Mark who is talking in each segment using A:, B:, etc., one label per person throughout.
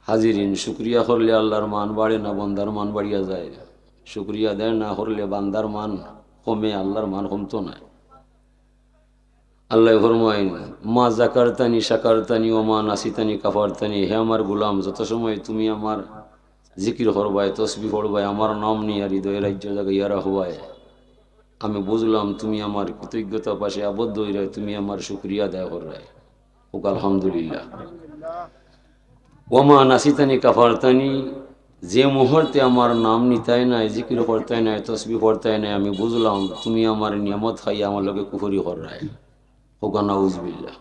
A: হাজিরিন, শুক্রিয়া করলে আল্লাহর মান বাড়ে না বান্দার মান বাড়িয়া যায়? শুক্রিয়া দেয় না করলে বান্দার মান কমে, আল্লাহর মান কমতো না। আল্লাহ ফরমাইন, মা জাকারতানি শাকারতানি ও মা নাসিতানি কাফারতানি, হে আমার গুলাম, যত সময় তুমি আমার জিকির করবায়, তসবি পড়বায়, আমার নাম নিয়ে হৃদয় রাজ্য জাগাইয়া রাখবায়, আমি বুঝলাম তুমি আমার কৃতজ্ঞতা পাশে আবদ্ধ হইলে তুমি আমার শুক্রিয়া আদায় করবায়। হোক আলহামদুলিল্লাহ। ওমা নাসিতানি কাফারতানি, যে মুহূর্তে আমার নাম নিতাই নাই, জিকির করতাই নাই, তসবি পড়তাই নাই, আমি বুঝলাম তুমি আমার নিয়ামত খাইয়া আমার লগে কুফরি কররায়। হোক নাউজুবিল্লাহ।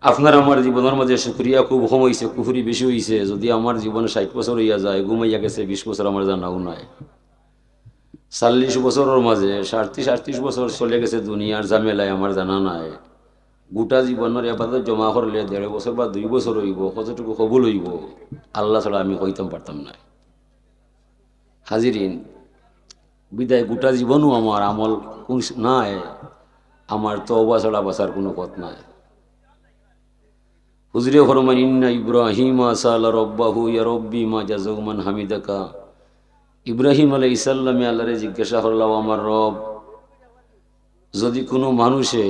A: আপনার আমার জীবনের মাঝে শুক্রিয়া খুব কম হয়েছে, কুফরি বেশি হয়েছে। যদি আমার জীবনে 60 বছর হইয়া যায়, ঘুমাইয়া গেছে 20 বছর, আমার জানাও নাই। 40 বছরের মাঝে 37 বছর চলে গেছে দুনিয়ার ঝামেলায়, আমার জানা নাই। গোটা জীবনের এবাদত জমা করলে 1.5 বছর বা 2 বছর হইব, কতটুকু কবুল হইব আল্লাহ ছাড়া আমি কইতাম পারতাম না। হাজিরিন, বিদায় গোটা জীবনও আমার আমল নাই, আমার তওবা ছাড়া বাঁচার কোনো পথ নাই। হুজুরে ফরমান, ইন্না ইব্রাহিমা সালা রব্বাহু ইয়া রব্বি মা জাযাউ মান হামিদাকা। ইব্রাহিম আলাইহিস সালামে আল্লাহরে জিজ্ঞাসা করল, আমার রব, যদি কোনো মানুষে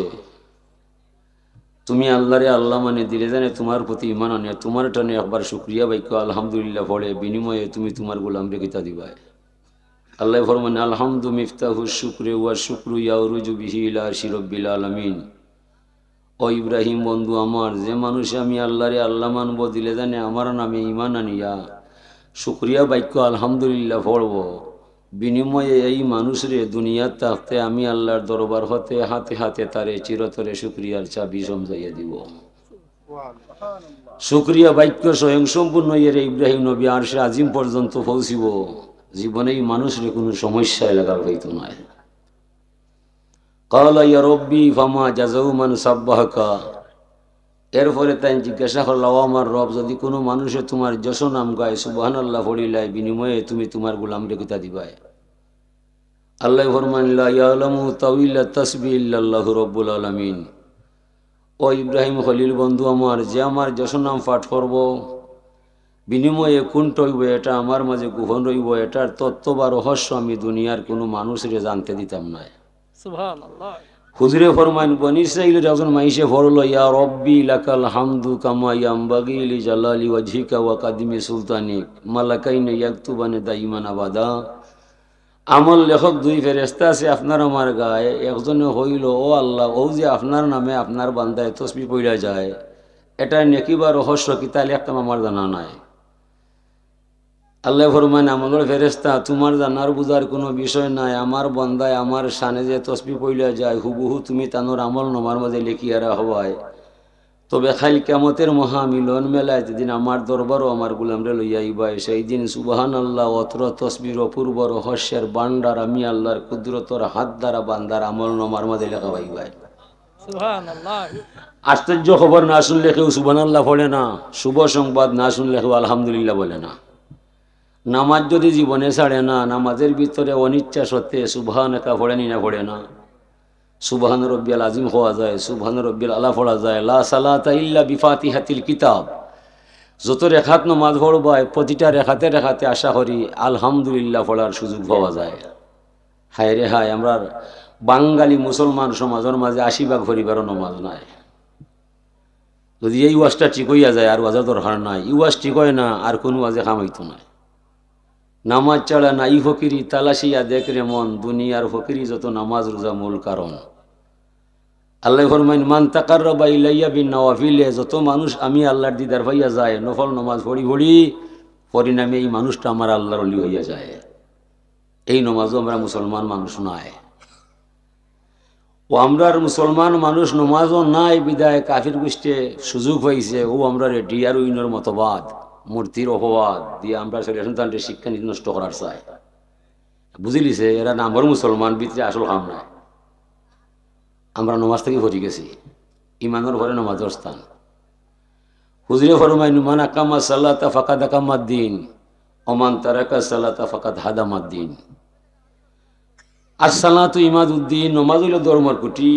A: তুমি আল্লাহরে আল্লাহ মানে দিলে জানে তোমার প্রতি ইমান আনে, তোমার টানে একবার শুকরিয়া বাক্য আলহামদুলিল্লাহ পড়ে, বিনিময়ে তুমি তোমার গোলামরে কিতা দিবাই? আল্লাহ ফরমান, আলহামদু মিফতাহু শুকরে ওয়া শুকরু ইয়াউরুজু বিহি ইলা আরশি রাব্বিল আলামিন। ও ইব্রাহিম বন্ধু আমার, যে মানুষে আমি আল্লাহরে আল্লাহ মানব দিলে জানে আমার নামে ইমান আনিয়া শুকরিয়া বাক্য আলহামদুলিল্লাহ পড়ব, বিনিময়ে এই মানুষরে দুনিয়ার থাকতে আমি আল্লাহর দরবার হতে হাতে হাতে তারে চিরতরে শুকরিয়ার চাবি সমঝাইয়া দিব। শুকরিয়া বাক্য স্বয়ং সম্পূর্ণ ইব্রাহিম নবী আরশে আজিম পর্যন্ত পৌঁছিব, জীবনে এই মানুষরে কোনো সমস্যায় লাগার হইতো না। ক্বালা ইয়া রব্বি ফামা জাযাউ মান সাব্বাহাকা। এরপরে তাই জিজ্ঞাসা করল, আমার রব, যদি কোনো মানুষে তোমার যশ নাম গায়, সুবহানাল্লাহ পড়িলাই, বিনিময়ে তুমি তোমার গোলামরে কিতা দিবাই? আল্লাহ ফরমান, লা ইয়ালামু তাউইলা তাসবিহ ইল্লাল্লাহু রাব্বুল আলামিন। ও ইব্রাহিম খলিল বন্ধু আমার, যে আমার যশ নাম পাঠ করব, বিনিময়ে কোনট হইব এটা আমার মাঝে গোপন রইব, এটার তত্ত্ব বা রহস্য আমি দুনিয়ার কোনো মানুষের জানতে দিতাম না। সুবহানাল্লাহ। হুজুরে ফরমান, বনি ইসরাঈলের একজন মাইশে পড়ল, ইয়া রব্বি লাকাল হামদু কামা ইয়ামবাগি লিজালালি ওয়াজহিকা ওয়া কাদিমি সুলতানিক মালাকাইনে ইয়াকতুবানে দাইমান আবাদা। আমল লেখক 2 ফেরেশতা আছে আপনার আমার গায়ে। একজনে হইল, ও আল্লাহ, ও যে আপনার নামে আপনার বান্দায় তসবিহ পড়া যায়, এটা নেকি বা রহস্য কি তা লিখতাম আমার জানা নাই। আল্লাহ ফরমান, আমলের ফেরেশতা, তোমার জানার বুঝার কোনো বিষয় নাই। আমার বান্দায় আমার শানে যে তসবিহ পড়া যায়, হুবহু তুমি তানোর আমল নামার মাঝে লিখিয়া রাখবাই। তবে খাইল কিয়ামতের মহা মিলন মেলায় যেদিন আমার দরবারও আমার গোলামরে লইয়া আইবাই, সেই দিন সুবহানাল্লাহ অত্র তসবির অপূর্ব রহস্যের ভান্ডার আমি আল্লাহর কুদরতর হাত দ্বারা বান্দার আমল নামার মাঝে লেখা পাইবাই। সুবহানাল্লাহ। আশ্চর্য খবর না শুনলে কেউ সুবহানাল্লাহ পড়ে না, শুভ সংবাদ না শুনলে কেউ আলহামদুলিল্লাহ বলে না। নামাজ যদি জীবনে ছাড়ে না, নামাজের ভিতরে অনিচ্ছা সত্ত্বে সুবহানাকা পড়েনি না পড়ে না, সুবহান রব্বিয়াল আজিম হওয়া যায়, সুবহান রব্বিয়াল আলা পড়া যায়, লা সালাতা ইল্লা বিফাতিহাতিল কিতাব। যত রেখাত নামাজ পড়বায় প্রতিটা রেখাতে রেখাতে আশা করি আলহামদুলিল্লাহ পড়ার সুযোগ পাওয়া যায়। হায় রে হায়, আমরা বাঙালি মুসলমান সমাজের মাঝে 80 ভাগ পরিবারও নামাজ নাই। যদি এই ওয়াজটা ঠিক হইয়া যায় আর ওয়াজের দরকার নাই, এই ওয়াজ ঠিক হয় না আর কোনো ওয়াজে কাম হইতো না। নামাজ ছাড়া নাই ফকিরি, তালাশিয়া দেখ রে মন, দুনিয়ার ফকিরি যত নামাজ রোজা মূল কারণ। আল্লাহ ফরমাইন, মান তাকাররাবা ইলাইয়া বিন নওয়াফিল, যত মানুষ আমি আল্লাহর দিদার পাইয়া যায় নফল নামাজ পড়ি পড়ি, পরিণামে এই মানুষটা আমার আল্লাহর ওলি হইয়া যায়। এই নামাজও আমরা মুসলমান মানুষ নাই। ও আমরার মুসলমান মানুষ নামাজও নাই বিদায় কাফির গোষ্ঠী সুযোগ হয়েছে, ও আমরা ডিয়ার উইনের মতবাদ, মূর্তির অপবাদ দিয়ে আমরা ছেলে সন্তানদের শিক্ষা নীতি নষ্ট করার চাই। বুঝিলিছে, এরা নামর মুসলমান, ভিতরে আসল কাম নাই। আমরা নমাজ থেকে ভরি গেছি, ইমানের ঘরে নমাজের স্থান। হুজুরে ফরমাইন, মান আকামা সালাতা ফাকাদ আকামাদ্দিন ওমান তারাকা সালাতা ফাকাদ হাদামাদ্দিন। আসসালাতু ইমাদুদ্দিন, নমাজ হইল ধর্মর কুটি,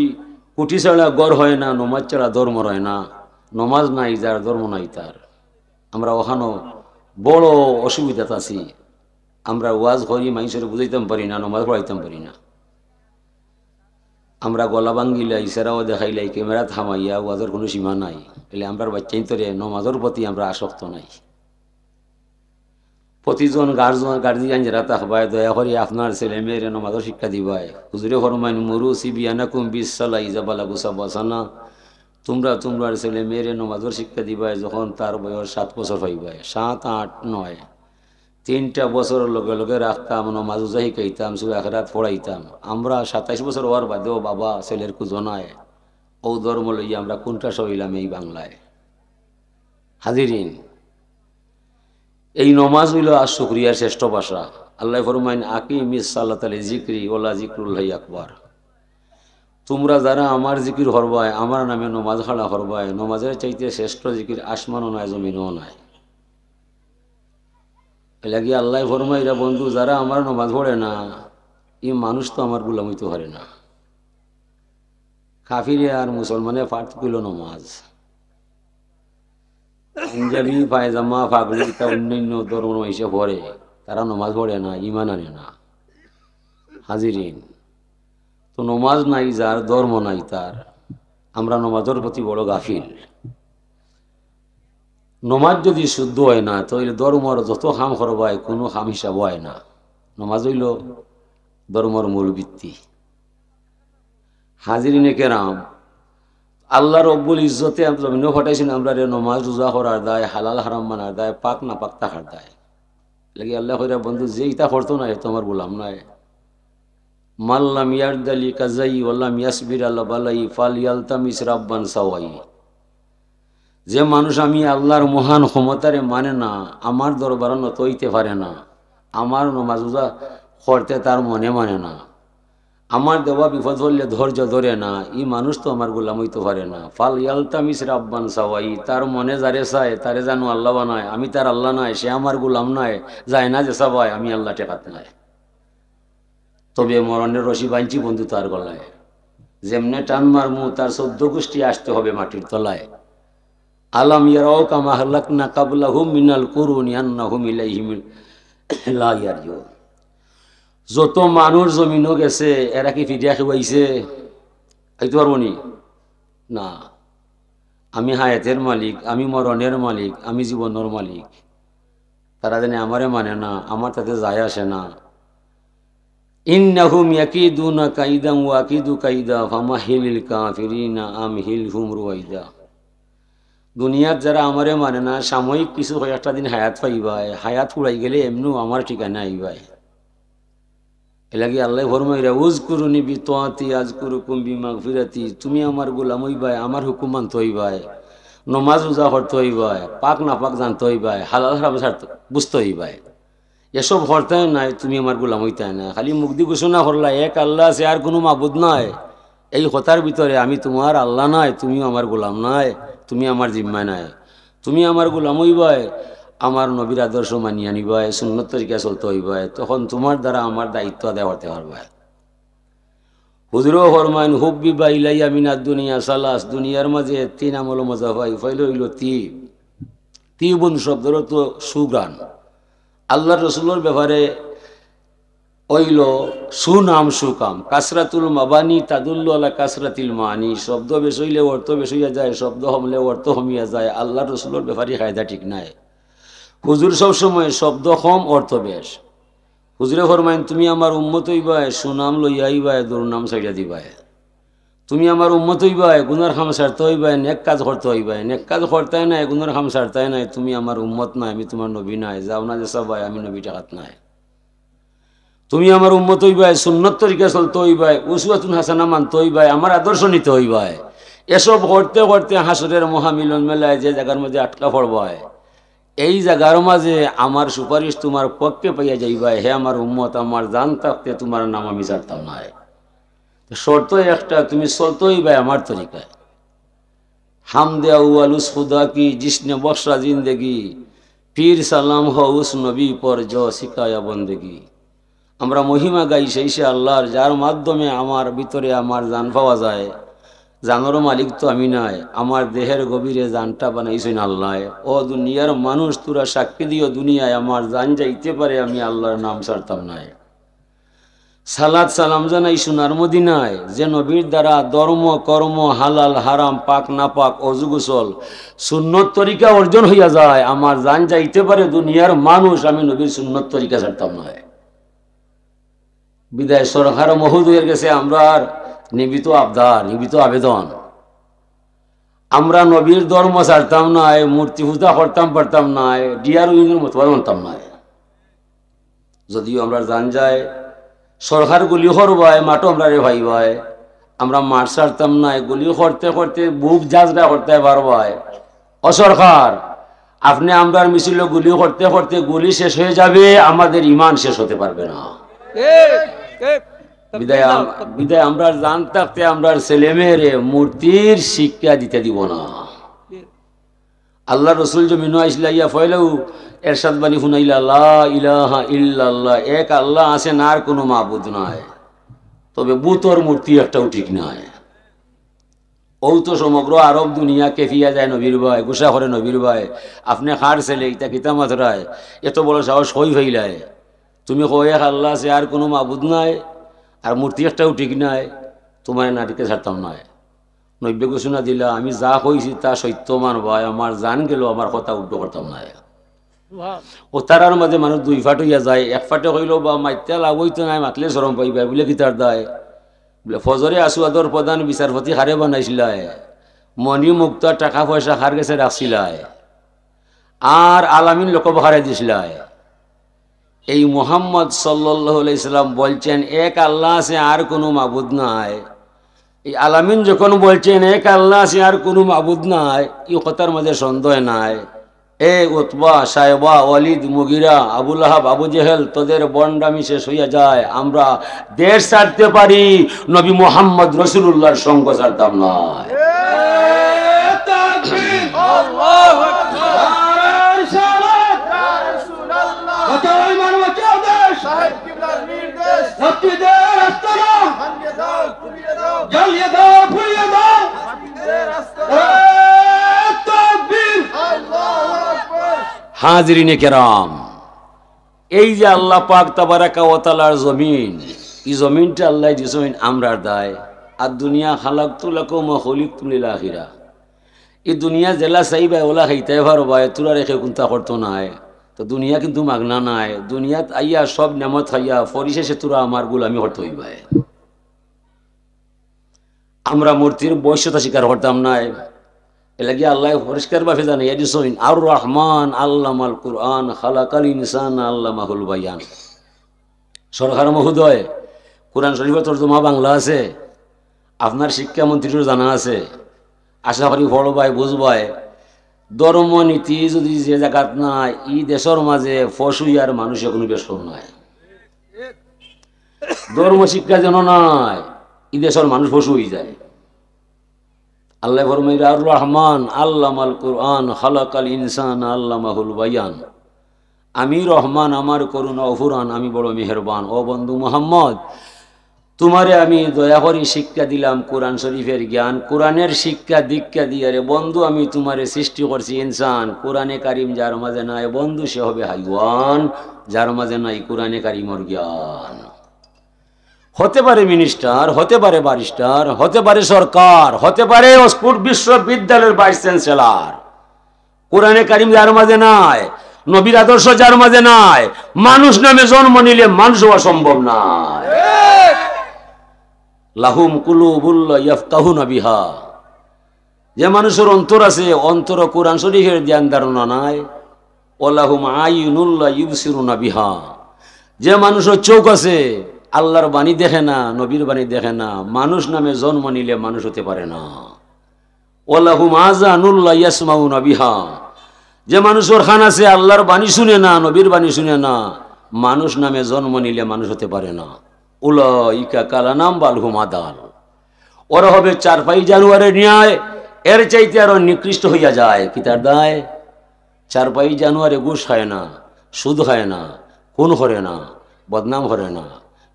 A: কুটি ছাড়া গড় হয় না, নমাজ ছাড়া ধর্ম হয় না। নমাজ নাই যার, ধর্ম নাই তার। আমরা ওখানো বড় অসুবিধা আছি। আমরা ওয়াজ করি মানুষের বুঝাইতাম পারি না, নমাজ পড়াইতাম পারি না। আমরা গলা ভাঙ্গিলাই, ইশারাও দেখাইলাই, ক্যামেরা থামাইয়া ওয়াজের কোনো সীমা নাই। এলে আমরা বাচ্চাই তরে নমাজের প্রতি আমরা আসক্ত নাই। প্রতিজন গার্জিয়ান যারা থাকবায় দয়া করে আপনার ছেলে মেয়ের নমাজের শিক্ষা দিবায়। হুজুরে ফরমাইন মুরু সিবিয়ানাকুম বিসসালাই জাবালাগু সাবাসানা, তোমরা ছেলে মেয়ের নমাজের শিক্ষা দিবায় যখন তার বয়স 7 বছর হইবায়, 7, 8, 9, 3টা বছরের লগে লগে রাখতাম, নমাজ উজা শিখাইতাম, সূরা আখিরাত পড়াইতাম। আমরা 27 বছর হওয়ার বাদেও বাবা ছেলের কুজনায় ও ধর্ম লইয়া আমরা কোনটা সইলাম এই বাংলায়। হাজিরিন, এই নমাজ হইল আর শুকরিয়ার শ্রেষ্ঠ ভাষা। আল্লাহ ফরমাইন আকিমিস সালাতা লিযিকরি ওয়ালা যিকরুল্লাহি আকবার। তোমরা যারা আমার জিকির হরবায়, আমার নামে নমাজ খাড়া হরবায়, নমাজের চাইতে শ্রেষ্ঠ জিকির আসমানও নাই, জমিনও নাই। এলাকি আল্লাহ ফরমাইরা বন্ধু, যারা আমার নমাজ পড়ে না এই মানুষ তো আমার গোলাম হইতে পারে না। কাফিরে আর মুসলমানের পার্থক্য নমাজ। পাঞ্জাবি পায়জামা পাগড়ি তা অন্যান্য ধর্ম হিসেবে পড়ে, তারা নমাজ পড়ে না, ইমান আনে না। হাজিরিন, তো নমাজ নাই যার, ধর্ম নাই তার, আমরা নমাজের প্রতি বড় গাফিল। নমাজ যদি শুদ্ধ হয় না তো ধর্মর যত খাম করবায় কোনো খাম হিসাব হয় না। নমাজ হইল ধর্মর মূল ভিত্তি। হাজিরিনে কেরাম, আল্লাহ রব্বুল ইজ্জতে জমিনও ফাটাইছেন আমরা নমাজ রোজা করার দায়, হালাল হারাম মানার দায়, পাক না পাক থাকার দায়। লাগে আল্লাহ কইরা বন্ধু যে ইটা করতো না তোমার গোলাম নয়। মাল্লাম ইয়ারদালি কাজাই ওয়াল্লাম ইয়াসবির আল্লাহ বালাই ফালিয়ালতামিস রাব্বান সাওয়াই। যে মানুষ আমি আল্লাহর মহান ক্ষমতারে মানে না, আমার দরবার নত হইতে পারে না, আমার নমাজ রোজা করতে তার মনে মানে না, আমার দেওয়া বিপদ হলে ধৈর্য ধরে না, এই মানুষ তো আমার গোলাম হইতে পারে না। ফাল ইয়ালতামিস রাব্বান সাওয়াই, তার মনে যারে চায় তারে জানো আল্লাহ বানায়, আমি তার আল্লাহ নাই, সে আমার গোলাম নাই, যায় না যে সবাই আমি আল্লাহ টেকাতে নাই। তবে মরণের রশি বাঞ্চি বন্ধু তার গলায়, যেমনে টান মারমু তার 14 গোষ্ঠী আসতে হবে মাটির তলায়। আলাম ইয়ারাও কামা হালাকনা কাবলাহুম মিনাল কুরুনি আন্নাহুম ইলাইহিম লা ইয়ারজিউন। যত মানুষ জমিনও গেছে এরা কি ফিরিয়া খেবাইছে? আইতে পারবো নি? না। আমি হায়াতের মালিক, আমি মরণের মালিক, আমি জীবনের মালিক। তারা জানে আমারে মানে না, আমার তাতে যায় আসে না। ইন্নাহুম ইয়াকিদুনা কাইদান ওয়া আকিদু কাইদা ফামাহিলিল কাফিরিনা আমহিলহুম রুয়াইদা। দুনিয়াত যারা আমারে মানে না, সাময়িক কিছু কয়েকটা দিন হায়াত পাইবায়, হায়াত উড়াই গেলে এমনু আমার ঠিকানা আইবায়। এলাকি আল্লাহ ফরমাইরা উযকুরুনি বিতাআতি আযকুরুকুম বিমাগফিরাতি। তুমি আমার গোলাম হইবাই, আমার হুকুম মানতে হইবাই, নমাজ রোজা করতে হইবাই, পাক না পাক জানতে হইবাই, হালাল হারাম বুঝতে হইবাই। এসব করতে নাই, তুমি আমার গোলাম হইতে না। খালি মুখ দিয়ে ঘোষণা করলা এক আল্লাহ আছে আর কোনো মাবুদ নাই, এই কথার ভিতরে আমি তোমার আল্লাহ নাই, তুমিও আমার গোলাম নাই, তুমি আমার জিম্মা নাই। তুমি আমার গোলাম হইবাই, আমার নবীর আদর্শ মানিয়ে নিবাই, সুন্নত তরিকা চলতে হইবাই, তখন তোমার দ্বারা আমার দায়িত্ব আদায় করতে পারবাই। হুজুরও ফরমাইন হুব্বিবা ইলাইয়া মিনাদ দুনিয়া সালাস। দুনিয়ার মাঝে 3 আমল মজা পাই। ফাইল হইল তিবুন শব্দের তো সুগ্রাণ। আল্লাহ রসুলের ব্যাপারে হইল সুনাম সুকাম। কাসরাতুল মাবানি তাদুল্লু আলা কাসরাতিল মানি। শব্দ বেশ হইলে অর্থ বেশ হইয়া যায়, শব্দ হমলে অর্থ হমিয়া যায়। আল্লাহ রসুলের ব্যাপারে কায়দা ঠিক নাই। হুজুর সবসময় শব্দ কম অর্থ বেশ। হুজুরে ফরমাইন তুমি আমার উম্মত হইবাই, সুনাম লইয়া আইবাই, দুর্নাম ছাইড়া দিবাই। তুমি আমার উম্মত হইবাই, গুনার খাম ছাড়তে হইবাই, নেক কাজ করতে হইবাই। নেক কাজ করতেই নাই, গুনার খাম ছাড়তেই নাই, তুমি আমার উম্মত নাই, আমি তোমার নবী নাই। যাও না যে সবাই আমি নবী টাকাত নাই। তুমি আমার উম্মত হইবাই, সুন্নত তরিকা চলতে হইবাই, উসওয়াতুন হাসানা মানতে হইবাই, আমার আদর্শ নিতে হইবাই। এসব করতে করতে হাসরের মহামিলন মেলায় যে জায়গার মধ্যে আটকা পড়বাই, এই জায়গার মাঝে আমার সুপারিশ তোমার পক্ষে পাইয়া যাইবাই। হে আমার উম্মত, আমার জান থাকতে তোমার নাম আমি ছাড়তাম না। শর্ত একটা, তুমি চলতে হইবাই আমার তরিকায়। হামদে আউয়ালুস খুদা কি জিসনে বর্ষা জিন্দেগি, পীর সালাম হউস নবী পর জ শিকায়া বন্দেগি। আমরা মহিমা গাই সেই সে আল্লাহর, যার মাধ্যমে আমার ভিতরে আমার জান পাওয়া যায়। জানোর মালিক তো আমি নাই, আমার দেহের গভীরে জানটা বানাইছেন আল্লাহ। ও দুনিয়ার মানুষ, তোরা সাক্ষী দিও দুনিয়ায় আমার জান যাইতে পারে, আমি আল্লাহর নাম ছাড়তাম নাই। সালাত সালাম জানাই সোনার মদিনায়, যে নবীর দ্বারা ধর্ম কর্ম হালাল হারাম পাক না পাক অজু গোসল সুন্নত তরিকা অর্জন হইয়া যায়, আমার জান যাইতে পারে দুনিয়ার মানুষ, আমি নবীর সুন্নত তরিকা ছাড়তাম না। বিদায় সরকার মহোদয়ের কাছে আমরা নিবিত আবদার, নিবিত আবেদন, আমরা নবীর ধর্ম ছাড়তাম না, মূর্তি পূজা করতাম পারতাম না, ডিয়ার উইনের মতো মানতাম না। যদিও আমরা জান যায় সরকার গুলি করবায় মাঠো আমরা রে ভাই ভাই, আমরা মাঠ ছাড়তাম না, গুলি করতে করতে বুক জাজরা করতে পারবায়। ও সরকার, আপনি আমরা মিছিল গুলি করতে করতে গুলি শেষ হয়ে যাবে, আমাদের ইমান শেষ হতে পারবে না। বিদায় আমরা জান থাকতে আমরা ছেলে মেয়েরে মূর্তির শিক্ষা দিতে দিব না। আল্লাহ রসুল জমিন ইসলাইয়া ফয়লেও এরশাদ বাণী শুনাইলা, লা ইলাহা ইল্লাল্লাহ, এক আল্লাহ আছে না, আর কোনো মাবুদ নাই, তবে বুতর মূর্তি একটাও ঠিক নাই। ও তো সমগ্র আরব দুনিয়া কেফিয়া যায় নবীর ভাই, গুসা করে নবীর ভাই, আপনি খার ছেলে ইটা কিতা মাত্রায় এত বড় সাহস হই হইলায়, তুমি কো এক আল্লাহ আছে আর কোনো মাবুদ নাই আর মূর্তি একটাও ঠিক নাই, তোমার নাটিকে ছাড়তাম নাই। নব্য ঘোষণা দিলা, আমি যা কইছি তা সত্য মানবাই, আমার জান গেল আমার কথা উল্টো করতাম না। ও তারার মাঝে মানুষ দুই ফাট হইয়া যায়, এক ফাটে হইল বা মাইত্যা লাভ হইতো নাই, মাতলে সরম পাইবা বলে কি তার দায়। বলে ফজরে আসুয়াদর প্রধান বিচারপতি হারে বানাইছিলায়, মনি মুক্ত টাকা পয়সা হার গেছে রাখছিলায়, আর আলামিন লোক হারাই দিছিলায়। এই মুহাম্মদ সাল্লাল্লাহু আলাইহি সাল্লাম বলছেন এক আল্লাহ আছে আর কোনো মাবুদ নাই। এই আলামিন যখন বলছেন এক আল্লাহ আছে আর কোনো মাবুদ নাই, এই কথার মাঝে সন্দেহ নাই। এ উতবা সাহেবা ওয়ালিদ মুগিরা আবু লাহাব আবু জেহেল, তোদের বন্ডামি শেষ হইয়া যায়, আমরা দেশ ছাড়তে পারি, নবী মুহাম্মদ রাসূলুল্লাহর সঙ্গ ছাড়তাম না। হাজরিনে কেরাম, এই যে আল্লাহ পাক তাবারাকা ওয়া তাআলার জমিন, এই জমিনটা আল্লাহ দিছেন আমরার দায়। আর দুনিয়া খালাকতু লাকুম ওয়া খুলিকতু লিল আখিরা, এই দুনিয়া জেলা চাইবা ওলা খাইতে পারবা, তোরা রেখে কোনটা করতো নাই। তো দুনিয়া কিন্তু মাগনা নাই, দুনিয়াত আইয়া সব নেমত খাইয়া পরিশেষে তোরা আমার গোলামি করতে হইবা। আমরা মূর্তির বৈশ্যতা স্বীকার করতাম নাই, এলাকি আল্লাহ পরিষ্কার ভাবে জানে এডিসইন আর রহমান আল্লামাল কুরআন খালাকাল ইনসান আল্লামাহুল বায়ান। সরকার মহোদয়, কোরআন শরীফের তর্জমা বাংলা আছে, আপনার শিক্ষামন্ত্রীরও জানা আছে, আশা করি পড়বাই বুঝবাই। ধর্ম নীতি যদি যে জায়গাত নাই, ই দেশের মাঝে ফসুইয়ার মানুষের কোনো বেসর নাই। ধর্ম শিক্ষা যেন নাই, ই দেশের মানুষ ফসু হয়ে যায়। আল্লাহ ফরমাইরা আর রহমান আল্লামাল কুরআন খালাকাল ইনসান আল্লামাহুল বায়ান, আমি রহমান, আমার করুণা অফুরান, আমি বড় মেহেরবান। ও বন্ধু মুহাম্মদ, তোমারে আমি দয়া করি শিক্ষা দিলাম কোরআন শরীফের জ্ঞান, কোরআনের শিক্ষা দীক্ষা দিয়ে রে বন্ধু আমি তোমারে সৃষ্টি করছি ইনসান। কোরআনে কারিম যার মাঝে নাই বন্ধু, সে হবে হাইওয়ান, যার মাঝে নাই কোরআনে কারিমর জ্ঞান। হতে পারে মিনিস্টার, হতে পারে ব্যারিস্টার, হতে পারে সরকার, হতে পারে অক্সফোর্ড বিশ্ববিদ্যালয়ের ভাইস চ্যান্সেলর, কোরআনে কারিম যার মাঝে নাই, নবীর আদর্শ যার মাঝে নাই, মানুষ নামে জন্ম নিলে মানুষ হওয়া সম্ভব নয়। লাহুম কুলুবুল লা ইয়াফকাহুনা বিহা, যে মানুষের অন্তর আছে, অন্তর কোরআন শরীফের জ্ঞান ধারণা নাই। ওয়ালাহুম আইনুল লা ইবসিরুনা বিহা, যে মানুষের চোখ আছে, আল্লাহর বাণী দেখে না, নবীর বাণী দেখে না, মানুষ নামে জন্ম নিলে মানুষ হতে পারে না। ওয়ালাহুম আযানুল লা ইয়াসমাউনা বিহা, যে মানুষের কান আছে, আল্লাহর বাণী শুনে না, নবীর বাণী শুনে না, মানুষ নামে জন্ম নিলে মানুষ হতে পারে না। উলাইকা কালানাম বালহুম আদাল, ওরা হবে চারপাই জানুয়ারের ন্যায়, এর চাইতে আরো নিকৃষ্ট হইয়া যায়। কি তার দায়? চারপাই জানুয়ারে ঘুষ খায় না, সুদ খায় না, খুন করে না, বদনাম করে না,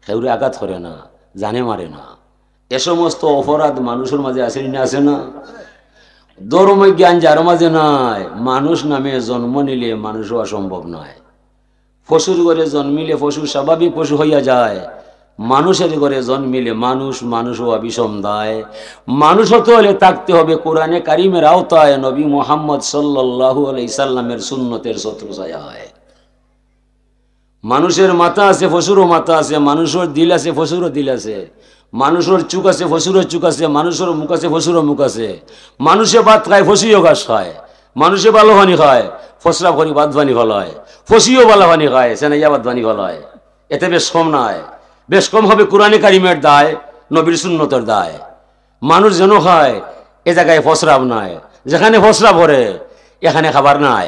A: খেউরে আঘাত করে না, জানে মারে না, এ সমস্ত অপরাধ মানুষের মাঝে আছে না আছে না? ধর্ম জ্ঞান যার মাঝে নাই, মানুষ নামে জন্ম নিলে মানুষ অসম্ভব নয়। পশুর ঘরে জন্মিলে পশু স্বাভাবিক পশু হইয়া যায়, মানুষের ঘরে জন্মিলে মানুষ হওয়া বিষম দায়। মানুষ হতে হলে থাকতে হবে কোরআনে কারিমের আওতায়, নবী মুহাম্মদ সাল্লাল্লাহু আলাইহি সাল্লামের সুন্নতের ছত্রছায়ায়। মানুষের মাথা আছে, পশুরও মাথা আছে, মানুষের দিল আছে, পশুরও দিল আছে, মানুষের চুক আছে, পশুরও চুক আছে, মানুষের মুখ আছে, পশুরও মুখ আছে। মানুষে ভাত খায়, পশুও ঘাস খায়। মানুষে ভালো পানি খায়, ফসরা করি ভাত পানি ভালো হয়। ফসিও ভালো পানি খায়, সেনাইয়া ভাত পানি ভালো হয়। এতে বেশ কম নয়, বেশ কম হবে কোরআনে কারিমের দায়, নবীর সুন্নতের দায়। মানুষ যেন খায়, এ জায়গায় ফসরাব নাই, যেখানে ফসরা ভরে এখানে খাবার নাই।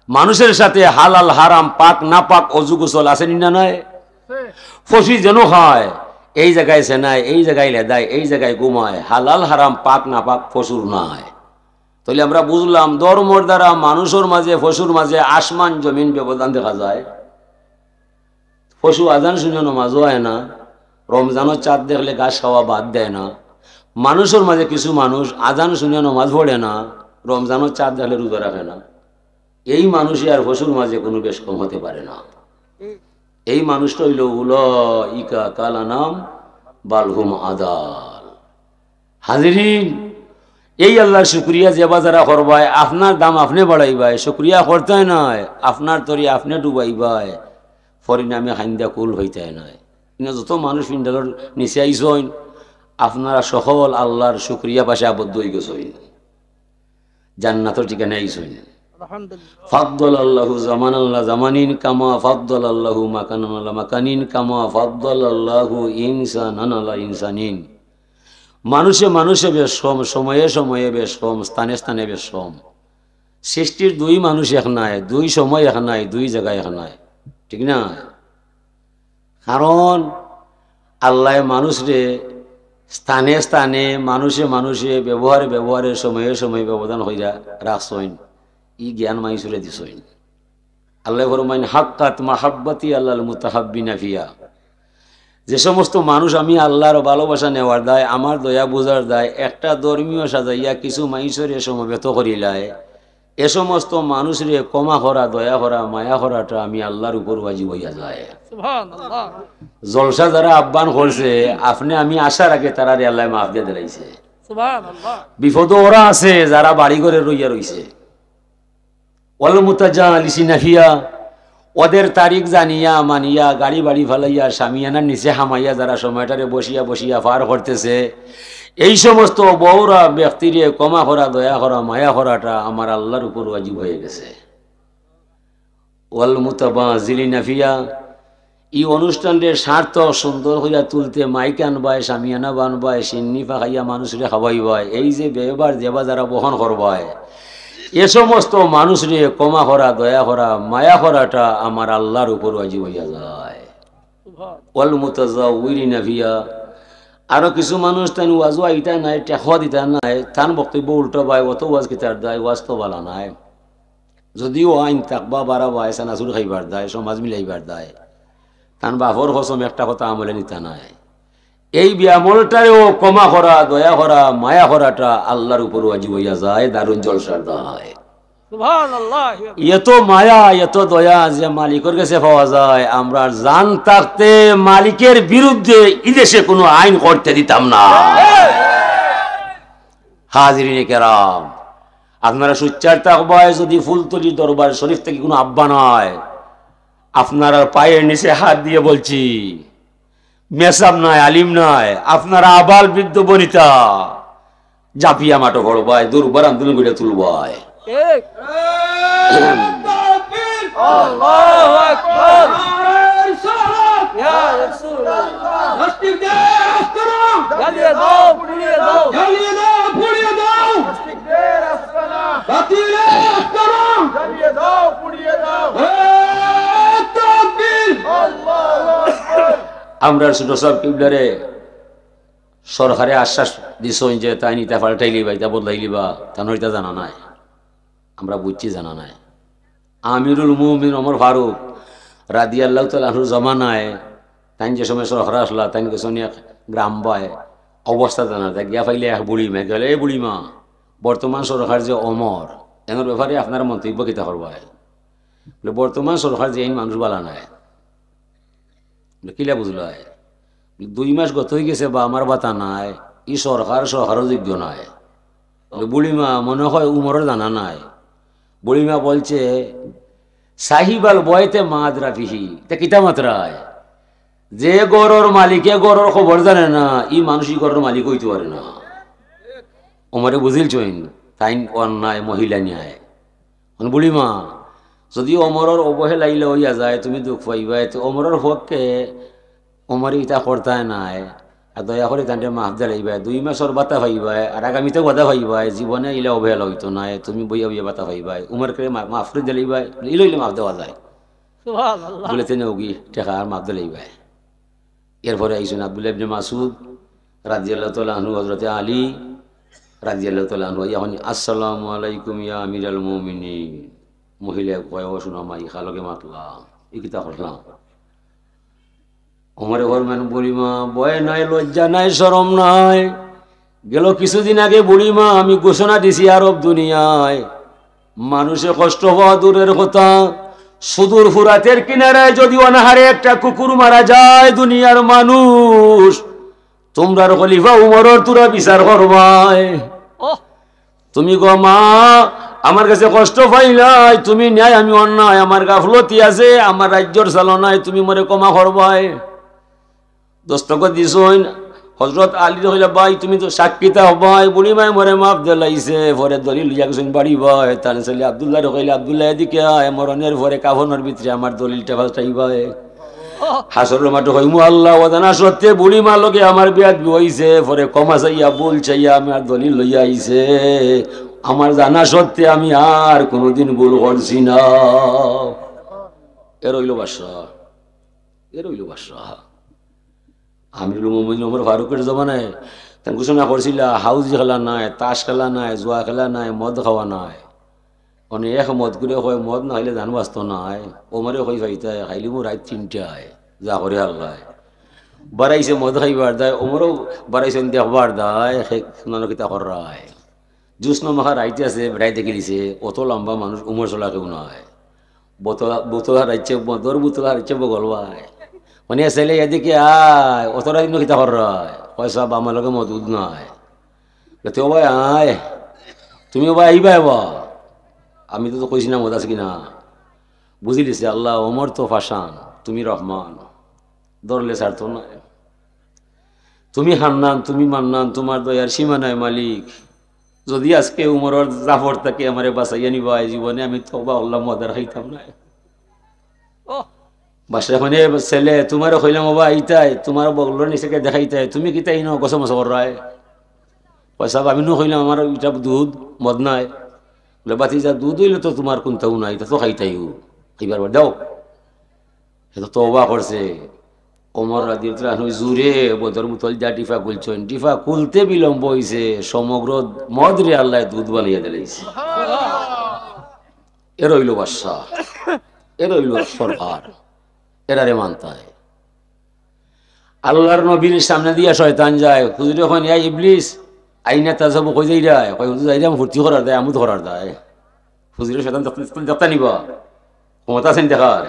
A: মানুষের সাথে হালাল হারাম পাক না পাক অজু গোসল আছে না নয়? ফসি যেন খায়, এই জায়গায় সেনায়, এই জায়গায় লেদায়, এই জায়গায় ঘুমায়, হালাল হারাম পাক না পাক ফসুর নাই। তাহলে আমরা বুঝলাম ধর্মর দ্বারা মানুষের মাঝে পশুর মাঝে আসমান জমিন ব্যবধান দেখা যায়। পশু আজান শুনে নামাজও হয় না, রমজানের চাঁদ দেখলে ঘাস খাওয়া বাদ দেয় না। মানুষের মাঝে কিছু মানুষ আজান শুনে নামাজ পড়ে না, রমজানের চাঁদ দেখলে রোজা রাখে না। এই মানুষই আর পশুর মাঝে কোনো বেশ কম হতে পারে না। এই মানুষটা হইল উলাইকা কালানাম বালহুম আদাল। হাজিরিন, এই আল্লাহর শুক্রিয়া যে বাজারা করবাই, আপনার দাম আপনি বাড়াইবাই, শুক্রিয়া করতে নয়, আপনার তরি আপনি ডুবাইবাই, পরিণামে খাইন্দা কুল হইতে নয়। কিন্তু যত মানুষ পিন্ডালের নিচে আইসইন, আপনারা সকল আল্লাহর শুক্রিয়া পাশে আবদ্ধ হয়ে গেছেন, জান্নাতের ঠিকানা আইসইন। ফাদ্দল আল্লাহু জামান আল্লাহ জামানিন কামা ফাদ্দল আল্লাহু মাকান আল্লাহ মাকানিন কামা ফাদ্দল আল্লাহু ইনসানান আল্লাহ ইনসানিন। মানুষে মানুষে বেশ কম, সময়ে সময়ে বেশ কম, স্থানে স্থানে বেশ কম। সৃষ্টির দুই মানুষ এক নাই, দুই সময় এক নাই, দুই জায়গায় এক নাই, ঠিক না? কারণ আল্লাহ মানুষরে স্থানে স্থানে, মানুষে মানুষে, ব্যবহারে ব্যবহারে, সময়ে সময়ে ব্যবধান হইয়া রাখছইন। ই জ্ঞান মাইসুরে দিছইন। আল্লাহ ফরমাইন হাক্কাত মাহাব্বাতি আল্লাহল মুতাহাব্বিনা ফিয়া। যে সমস্ত মানুষ আমি আল্লাহর ভালোবাসা নেওয়ার দায়, আমার দয়া বোঝার দায়, একটা ধর্মীয় সাজাইয়া কিছু মাইসরে সমবেত করিলায়, এ সমস্ত মানুষরে ক্ষমা করা, দয়া করা, মায়া করাটা আমি আল্লাহর উপর ওয়াজিব হইয়া যায়। সুবহানাল্লাহ। জলসা যারা আহ্বান করছে, আপনি আমি আসার আগে তারারে আল্লাহ মাফ দিয়ে দিলাইছে। সুবহানাল্লাহ। বিপদ ওরা আছে যারা বাড়ি ঘরে রইয়া রইছে। ওয়াল মুতাজালিসিনা ফিয়া, ওদের তারিখ জানিয়া মানিয়া গাড়ি বাড়ি ফালাইয়া সামিয়ানার নিচে হামাইয়া যারা সময়টারে বসিয়া বসিয়া পার করতেছে, এই সমস্ত বউরা ব্যক্তিরে ক্ষমা করা, দয়া করা, মায়া করাটা আমার আল্লাহর উপর ওয়াজিব হয়ে গেছে। ওয়াল মুতাবাজিলিনা ফিয়া, এই অনুষ্ঠানের স্বার্থ সুন্দর হইয়া তুলতে মাইক আনবায়, সামিয়ানা বানবায়, সিন্নি ফাঁকাইয়া মানুষরে খাওয়াইবায়, এই যে ব্যবহার দেবা যারা বহন করবায়, এ সমস্ত মানুষরে ক্ষমা করা, দয়া করা, মায়া করাটা আমার আল্লাহর উপর ওয়াজিব হইয়া যায়। ওয়াল মুতাজাউইরিনা ফিয়া, আরো কিছু মানুষ তাই ওয়াজও আইতা নাই, টেকা দিতা নাই, তার বক্তব্য উল্টো পায়, অত ওয়াজ কিতার দেয়, ওয়াজ তো বালা নাই। যদিও আইন তাকবা বাড়া বায়, সানাসুর খাইবার দেয়, সমাজ মিলাইবার দেয়, তার বাপর কসম একটা কথা আমলে নিতা নাই। এই ব্যামলটারেও ক্ষমা করা, দয়া করা, মায়া করাটা আল্লাহর উপর ওয়াজিব হইয়া যায়, দারুন জলসার দায়। সুবহানাল্লাহ। এত মায়া, এত দয়া যে মালিকের কাছে পাওয়া যায়, আমরা জান থাকতে মালিকের বিরুদ্ধে ইদেশে কোনো আইন করতে দিতাম না। হাজিরিনে কেরাম, আপনারা সুচ্চার থাকবায় যদি ফুলতলি দরবার শরীফ থেকে কোনো আহ্বান হয়, আপনারা পায়ের নিচে হাত দিয়ে বলছি, মেসাব নাই, আলিম নাই, আপনারা আবাল বৃদ্ধ বনিতা জাপিয়া মাটো করবায়, দুর্বার আন্দোলন করে তুলবায়। আল্লাহু আকবার। ইয়া রাসূলুল্লাহ, নাস্তিক দেশ করো, জ্বালিয়ে দাও, পুড়িয়ে দাও, জ্বালিয়ে দাও, পুড়িয়ে দাও, নাস্তিক দেশ আসনা, বাতিল করো, জ্বালিয়ে দাও, পুড়িয়ে দাও। তাকবীর, আল্লাহু আকবার। আমরা ছোট সব কিবলারে সরকারে আশ্বাস দিছই যে তাই নিতে পাল্টাই লিবা, এটা বদলাই লিবা, তা নইটা জানা নাই, আমরা বুঝছি জানা নাই। আমিরুল মুমিন ওমর ফারুক রাদিয়াল্লাহু তাআলা আনহু জমানায় তাই যে সময় সরকার আসলা, তাই কিছু গ্রাম বয় অবস্থা জানা যায় গিয়া পাইলে এক বুড়িমা গেলে এই বুড়িমা বর্তমান সরকার যে অমর এর ব্যাপারে আপনার মন্তব্য কিতা করবাই বলে বর্তমান সরকার যে এই মানুষ বালা নাই কিলা বুঝল 2 মাস গত হয়ে গেছে বা আমার বাতা নাই ই সরকারও যোগ্য নাই বুড়িমা মনে হয় উমরের জানা নাই বুড়িমা বলছে সাহিবাল বয়তে মাদরা পিহি তা কিতা মাত্রায় যে গরর মালিকে গরর খবর জানে না ই মানুষই গরর মালিক হইতে পারে না ওমরে বুঝিলছইন তাই অন্যায় মহিলা ন্যায় বুড়িমা যদি অমরের অবহেলাইলে হইয়া যায় তুমি দুঃখ পাইবাই তো অমরের পক্ষে অমর ইটা করতায় নাই আর দয়া করে তান্ডে মাফ দিলাইবাই 2 মাসের বাতা পাইবাই আর আগামীতেও বাধা পাইবাই জীবনে ইলে অবহেলা হইতো নাই তুমি বইয়া বইয়া বাতা পাইবাই উমরকে মাফ করে দিলাইবাই ইলে মাফ দেওয়া যায় বলে তেনে ওগি টেকা আর মাফ দিলাইবাই এরপরে আইসুন আব্দুল্লাহ ইবনে মাসউদ রাদিয়াল্লাহু তাআলা আনহু হযরত আলী রাদিয়াল্লাহু তাআলা আনহু ইয়ানি আসসালামু আলাইকুম ইয়া আমিরাল মুমিনিন মহিলা কয় শুনো মাই খালকে মাতলাম এই কিতা করলাম ওমরে ফরমান বুড়িমা ভয় নাই লজ্জা নাই শরম নাই গেল কিছুদিন আগে বুড়িমা আমি ঘোষণা দিছি আরব দুনিয়ায় মানুষে কষ্ট হওয়া দূরের কথা সুদূর ফুরাতের কিনারায় যদি অনাহারে একটা কুকুর মারা যায় দুনিয়ার মানুষ তোমরার খলিফা উমরের তোরা বিচার করবাই তুমি গো মা আমার কাছে কষ্ট পাইলাই তুমি ন্যায় আমি অন্যায় আমার গাফলতি আছে আমার রাজ্যর চালনায় তুমি মরে ক্ষমা করবাই দস্তখত দিছইন হযরত আলী কইলা ভাই তুমি তো সাক্ষীতা হবাই বুড়িমায় মরে মাফ দিলাইছে পরে দলিল লিয়া গেছেন বাড়ি ভাই তার ছেলে আব্দুল্লাহ কইলা আব্দুল্লাহ এদিকে আয় মরণের পরে কাফনের ভিতরে আমার দলিলটা বাঁচাইবাই হাসরের মাঠে কইমু আল্লাহ ওদানা সত্যি বুড়িমা লগে আমার বিয়াদ হইছে পরে ক্ষমা চাইয়া ভুল চাইয়া আমার দলিল লইয়া আইছে আমার জানা সত্যি আমি আর কোনোদিন ভুল করছি না এর হইল বাদশা আমিরুল মুমিনিন ওমর ফারুকের জমানায় তার ঘোষণা করছিল হাউজ খেলা নাই তাস খেলা নাই জুয়া খেলা নাই মদ খাওয়া নাই অনেক মদ করে হয় মদ না হইলে ধান বাঁচত নাই ওমরে কই ফাইতে খাইলি মো রাত 3টায় যা করে আল্লাহ বাড়াইছে মদ খাইবার দেয় ওমরও বাড়াইছেন দেখবার দেয় কিতা করায় জুস নমাখা রাইতে আছে বেড়াইতে গেলিছে অত লম্বা মানুষ উমর চলা কেউ নয় বোতলা রাইছে মদর বোতলা রাইছে বগলবায় মানে ছেলে এদিকে আয় অতটা দিন কিতা করায় পয়সা আমার লগে মজুদ নাই তো ভাই আয় তুমিও ভাই আইবা বা আমি তো কইছি না মদ আছে কিনা বুঝি দিছি আল্লাহ ওমর তো ফাসান তুমি রহমান ধরলে ছাড়তো না তুমি হান্নান তুমি মান্নান তোমার দয়ার সীমা নাই মালিক যদি আজকে উমরের জাফর তাকে আমারে বাঁচাইয়া নিবা জীবনে আমি তো আল্লাহ মদার খাইতাম না বাসা মানে ছেলে তোমার কইলাম বাবা এইটাই তোমার বগলোর নিচেকে দেখাইতাই তুমি কিতা ইনো গছ মছ করায় পয়সা আমি নো কইলাম আমার এটা দুধ মদ নাই বলে বাতি যা দুধ হইলে তো তোমার কোনটাও নাই তা তো খাইতাইও এইবার দাও এটা তো অবাক করছে ওমর রাদিয়াল্লাহু আনহু জুরে বদর মুতল যা টিফা খুলছেন টিফা খুলতে বিলম্ব হইছে সমগ্র মদ রে আল্লাহ দুধ বানিয়ে দিলাইছে এর হইল বাদশা এর হইল সরকার এরারে মানতায় আল্লাহর নবীর সামনে দিয়া শয়তান যায় হুজুর এখন ইয়া ইবলিস আইনা তাজাব কই যাই যায় কই হুজুর যাইলাম ভর্তি করার দেয় আমুদ করার দেয় হুজুরের শয়তান দেখতা নিবা ক্ষমতা আছেন দেখার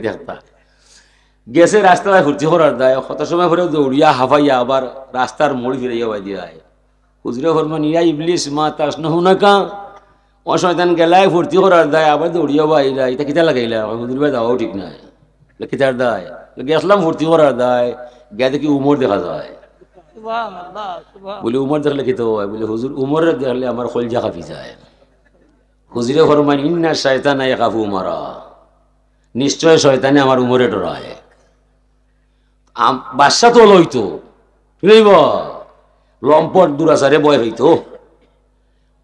A: দেখতা গেছে রাস্তায় ভর্তি করার দেয় কত সময় পরে দৌড়িয়া হাফাইয়া আবার রাস্তার মোড় ফিরাইয়া বাই দিয়া হুজুরে ফরমান ইয়া ইবলিস মা তাস নহুনাকা ও শয়তান গেলায় ভর্তি করার দেয় আবার দৌড়িয়া বাইরা এটা কিতা লাগাইলা হুজুর ভাই যাওয়াও ঠিক নাই কিতার দায় গেছলাম ভর্তি করার দায় গে দেখি উমর দেখা যায় বলে উমর দেখলে কি তো হয় বলে হুজুর উমর দেখলে আমার কলজা কাঁপি যায় হুজুরে ফরমান ইন্না শয়তানা ইয়াখাফু উমরা নিশ্চয় শয়তানে আমার উমরে ডরায় বাদশা তো লইতো বুঝলিব লম্পট দুরাচারে বয় হইতো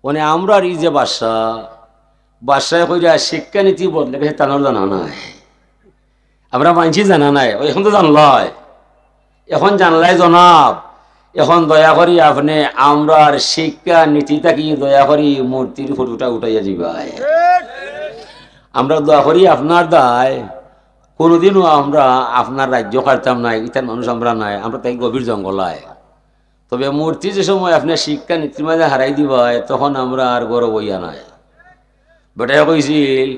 A: মানে আমরা এই যে বাদশায় কইরা শিক্ষানীতি বদলে গেছে তানোর জানা নাই আমরা মানছি জানা নাই এখন তো জানলাই এখন জানলাই জনাব এখন দয়া করি আপনি আমরার শিক্ষা নীতিটা কি দয়া করি মূর্তির ফটোটা উঠাইয়া দিবাই আমরা দয়া করি আপনার দায় কোনোদিনও আমরা আপনার রাজ্য কাটতাম নাই ইতার মানুষ আমরা নাই আমরা তাই গভীর জঙ্গলায় তবে মূর্তি যে সময় আপনার শিক্ষা নীতির মাঝে হারাই দিবা তখন আমরা আর গর্ব হইয়া নাই। বেটাই কইছিল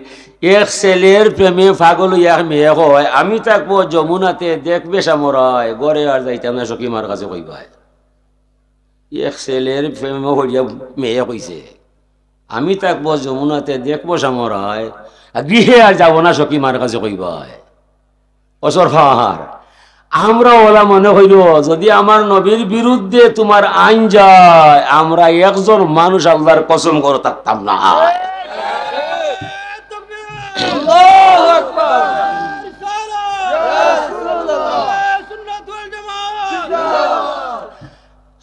A: এক ছেলের প্রেমে পাগল এক মেয়ে হয়, আমি থাকবো যমুনাতে দেখবে সামরায়, গড়ে আর যাইতাম না সখীমার কাছে কইবাই। এক ছেলের প্রেমে হইয়া মেয়ে কইছে আমি থাকবো যমুনাতে দেখবো সামরায়, গৃহে আর যাব না সখীমার কাছে কইবাই। অসর ফাহার আমরা ওলা মনে হইল যদি আমার নবীর বিরুদ্ধে তোমার আইন যায়, আমরা একজন মানুষ আল্লাহর কসম করে থাকতাম না।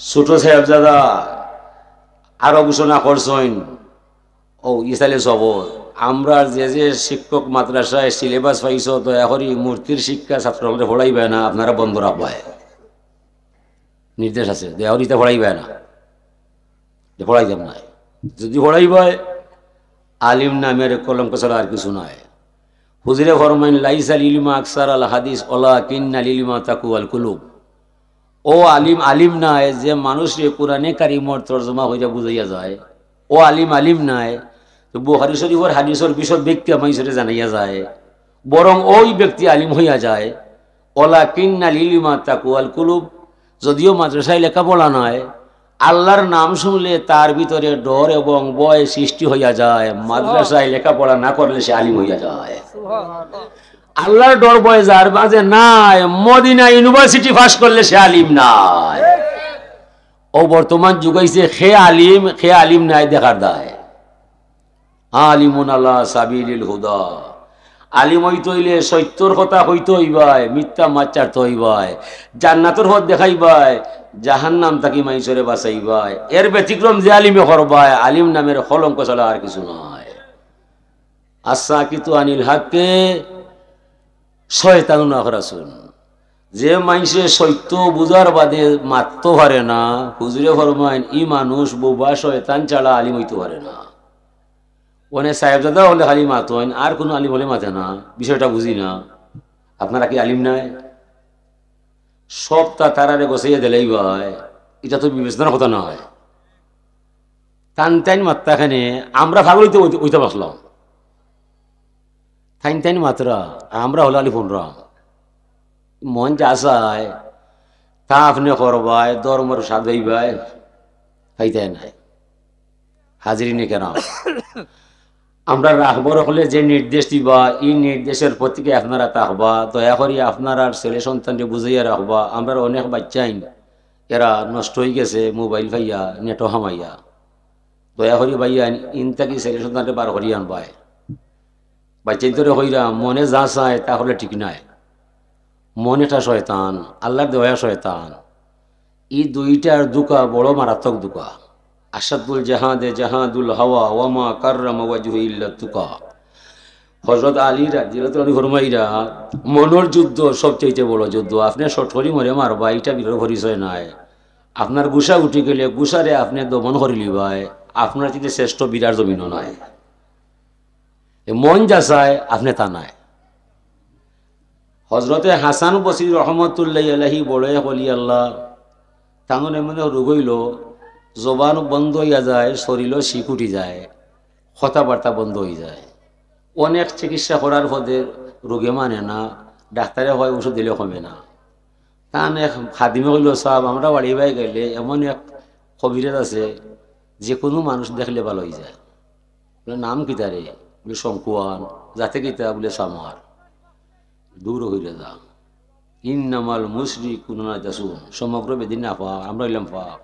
A: ছোট সাহেবজাদা আরো ঘোষণা করছেন ও ইসালে সব আমরা যে শিক্ষক মাদ্রাসায় সিলেবাস পাইছ দয়া করি মূর্তির শিক্ষা ছাত্রদের পড়াইবে না, আপনারা বন্ধ রাখবায় নির্দেশ আছে, দেহরিতে পড়াইবে না, পড়াই যাব না। যদি পড়াইবায় আলিম নামের কলঙ্ক ছাড়া আর কিছু নয়। হুজুরে ফরমাইন লাইসাল ইলমা আকসার আল হাদিস ওলা কিন্নাল ইলমা তাকুয়াল কুলুব। ও আলিম আলিম নাই যে মানুষের কোরআনে কারিমর তর্জমা হইয়া বুঝাইয়া যায়, ও আলিম আলিম নাই বুখারী শরীফের হাদিসের বিশদ ব্যক্তি মানুষের জানাইয়া যায়, বরং ওই ব্যক্তি আলিম হইয়া যায়। ওলা কিন্নাল ইলমা তাকুয়াল কুলুব, যদিও মাদ্রাসায় লেখাপড়া নয়, আল্লাহর নাম শুনলে তার ভিতরে ডর এবং ভয় সৃষ্টি হইয়া যায়। মাদ্রাসায় লেখাপড়া না করলে সে আলিম হইয়া যায়। আল্লাহর ডর ভয় যার মাঝে নাই, মদিনা ইউনিভার্সিটি পাস করলে সে আলিম নাই। ও বর্তমান যুগাইছে খে আলিম নাই দেখার দায়। আলিমুন আল্লাহ সাবিলিল হুদা, আলিম হইতে হইলে সত্যর কথা হইতে হইবাই, মিথ্যা মাচার তো হইবাই, জান্নাতের হদ দেখাইবাই, জাহান্নাম তাকি মাইসরে বাঁচাইবাই। এর ব্যতিক্রম যে আলিমে করবাই, আলিম নামের কলঙ্ক ছাড়া আর কিছু নয়। আচ্ছা কিন্তু আনিল হাককে শয়তান না করাছুন, যে মানুষে সত্য বুঝার বাদে মারতে পারে না, হুজুরে ফরমাইন ই মানুষ বোবা শয়তান ছাড়া আলিম হইতে পারে না। ওনে সাহেবজাদা হলে খালি মাতেন, আর কোনো আলিম হলে মাতে না, বিষয়টা বুঝি না। আপনারা কি আলিম নাই? সবটা তারারে গোছাইয়া দিলেই ভাই, এটা তো বিবেচনার কথা নয়। টান টাইন মাত্রাখানে আমরা ফাগলিতে ওইটা বসলাম, টাইন টাইন মাত্রা আমরা হলে আলি ফোন রাম মন যা চায় তা আপনি করবাই, দরমর সাজাইবাই, খাইতে নাই হাজিরি নে কেন। আমরা রাখবর হলে যে নির্দেশ দিবা, এই নির্দেশের প্রতিকে আপনারা থাকবা। দয়া করি আপনার আর ছেলে সন্তানকে বুঝাইয়া রাখবা। আমরা অনেক বাচ্চাই এরা নষ্ট হয়ে গেছে মোবাইল ভাইয়া, নেটো হামাইয়া। দয়া করি ভাইয়া ইনতাকি ছেলে সন্তানকে বার করি আনবাই। বাচ্চাই ধরে হইরা মনে যা চায় তাহলে ঠিক নাই। মন এটা শয়তান, আল্লাহর দয়া শয়তান। এই দুইটার দুকা বড় মারাত্মক দুকা। আসাদুল জাহাদে জাহাদুল হাওয়া ওয়ামা কাররামা ওয়াজহু ইল্লা তুকা। হযরত আলী রাদিয়াল্লাহু আনহু ফরমাইরা মনের যুদ্ধ সবচেয়ে বড় যুদ্ধ। আপনি শটকরি মরে মারবা, এটা বিরোধ পরিচয় নাই। আপনার গুসা উঠি গেলে গুসারে আপনি দমন করিলি ভাই, আপনার যদি শ্রেষ্ঠ বিরাট জমিনও নাই। মন যা চায় আপনি তা নাই। হজরতে হাসান বসরি রহমতুল্লাহ আলাইহি বড় হলি আল্লাহ তাঙ্গন এমন রোগ হইল, জবান বন্ধ হইয়া যায়, শরীরও শিক উঠি যায়, কথাবার্তা বন্ধ হয়ে যায়। অনেক চিকিৎসা করার পদে রোগে মানে না, ডাক্তারে হয় ওষুধ দিলে কমে না। তান এক খাদিমে হইল সব আমরা বাড়ি বাই গেলে এমন এক কবিরাজ আছে যে কোনো মানুষ দেখলে ভালো হয়ে যায়। বলে নাম কিতারে? বলে শঙ্কুয়ান। যাতে কিতা? বলে সামার। দূর হইলে যা। ইন্নামাল মুশরিকুনা নাজাসুন, সমগ্র বেদিন না পা, আমরা হইলাম পাপ,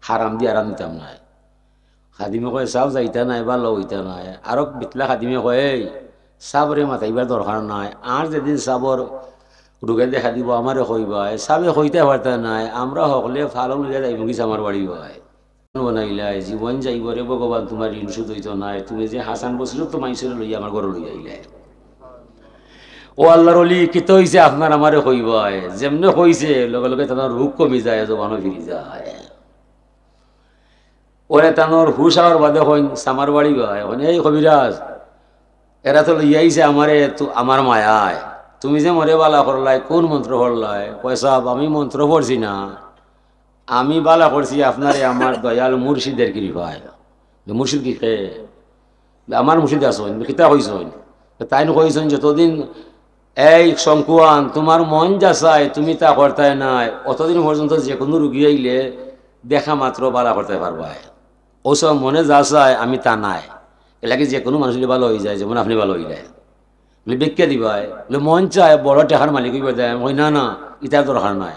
A: হারাম দিয়ে আরাম দিতাম নাই। খাদিমে কয় চাও যাইতা নাই, ভালো হইতা নাই। আরো বিতলা খাদিমে কয় এই চাবরে মাথাইবার দরকার নাই, আর যেদিন চাবর রোগে দেখা দিব আমারে কইবাই, চাবে কইতে পারতা নাই, আমরা সকলে ফালং লইয়া যাইব গিস আমার বাড়ি ভাই বনাইলাই। জীবন যাইবরে ভগবান তোমার ঋণ শুধ হইত নাই, তুমি যে হাসান বসিল তো মাইসের লইয়া আমার ঘরে লইয়া আইলাই। ও আল্লাহর অলি কিত হইছে আপনার আমারে কইবাই, যেমনে কইছে লগে লগে তার রূপ কমি যায়, জবানও ফিরি যায়। ওরে তানোর হুশ আওয়ার বাদে হইন সামার বাড়ি গায়, এই কবিরাজ এরা তো লইয়াইছে আমারে, আমার মায়ায়, তুমি যে মরে বালা করলাই, কোন মন্ত্র পড়লাই? পয়সা আমি মন্ত্র পড়ছি না, আমি বালা করছি আপনারে আমার দয়াল মুর্শিদের কৃপায়। মুর্শিদ কি খে আমার মুর্শিদ আসন কিতা কইসন তাই কইসন যতদিন এই শঙ্কুয়ান তোমার মন যা চায় তুমি তা করতে নাই, অতদিন পর্যন্ত যে কোনো রুগী আইলে দেখা মাত্র বালা করতে পারবা। ওসব মনে যা চায় আমি তা নাই, এলাকি যে কোনো মানুষ ভালো হয়ে যায়, যেমন আপনি ভালো হয়ে যায় বলে বিজ্ঞা দিবাই বলে মন চায় বড় টেকার মালিক হইবে দেয়। ওই না না ইটার দরকার নাই,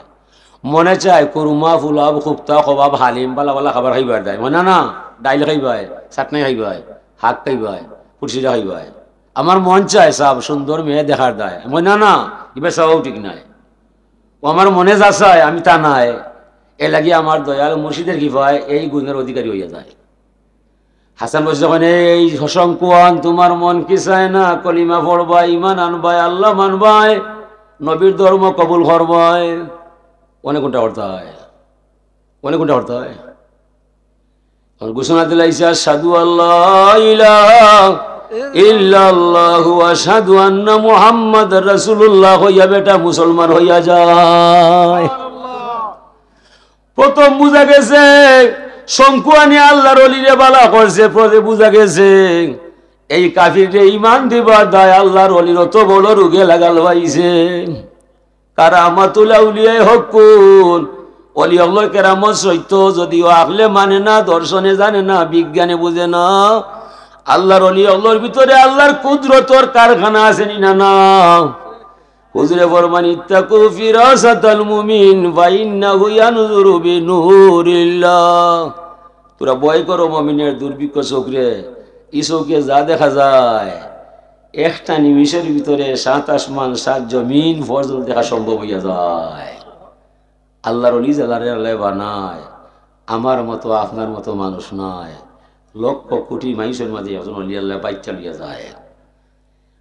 A: মনে চায় কুরমা ফুলাব খুপ্তা কবাব হালিম বালা বালা খাবার খাইবার দেয়। না না ডাইল খাইবাই, চাটনি খাইবাই, শাক খাইবাই, ফুটসিরা খাইবাই। আমার মন চায় সব সুন্দর মেয়ে দেখার দেয়। না না এবার সবও ঠিক নাই, ও আমার মনে যা চায় আমি তা নাই। এ লাগি আমার দয়াল মুর্শিদের কি পায় এই গুণের অধিকারী হইয়া যায়। হাসান বসে যখন এই শঙ্কুয়ান তোমার মন কি চায় না, কলিমা পড়বাই, ইমান আনবাই, আল্লাহ মানবাই, নবীর ধর্ম কবুল করবাই, অনেক ঘন্টা করতে হয়, অনেক ঘন্টা করতে হয়। ঘোষণা দিলাইছে সাধু আল্লাহ ইলাহা ইল্লাল্লাহু ওয়া আশহাদু আন্না মুহাম্মাদুর রাসূলুল্লাহ হইয়া বেটা মুসলমান হইয়া যায়। প্রথম বুঝা গেছে শঙ্কুয়ানি আল্লাহর ওলিরে বালা করছে, পরে বুঝা গেছে এই কাফিরে ঈমান দিবার দায় আল্লাহর ওলির অত বড় রোগে লাগাল পাইছে। কারামাতুল আউলিয়া হকুন অলি আল্লাহর কেরামত সত্য, যদিও আকলে মানে না, দর্শনে জানে না, বিজ্ঞানে বুঝে না। আল্লাহর অলি আল্লাহর ভিতরে আল্লাহর কুদরতর কারখানা আছে না না। হুজুরে ফরমান ইত্তাকু ফিরাসাতাল মুমিন ওয়া ইন্নাহু ইয়ানজুরু বিনুরিল্লাহ। তোরা ভয় করো মুমিনের দুর্ভিক্ষ চোখরে, এই চোখে যা দেখা যায় একটা নিমিষের ভিতরে 7 আসমান 7 জমিন পর্যন্ত দেখা সম্ভব হইয়া যায়। আল্লাহর অলি জালারে আল্লাহ বানায়, আমার মতো আপনার মতো মানুষ নয়, লক্ষ কোটি মানুষের মাঝে একজন অলি আল্লাহ বাচ্চা লিয়া যায়।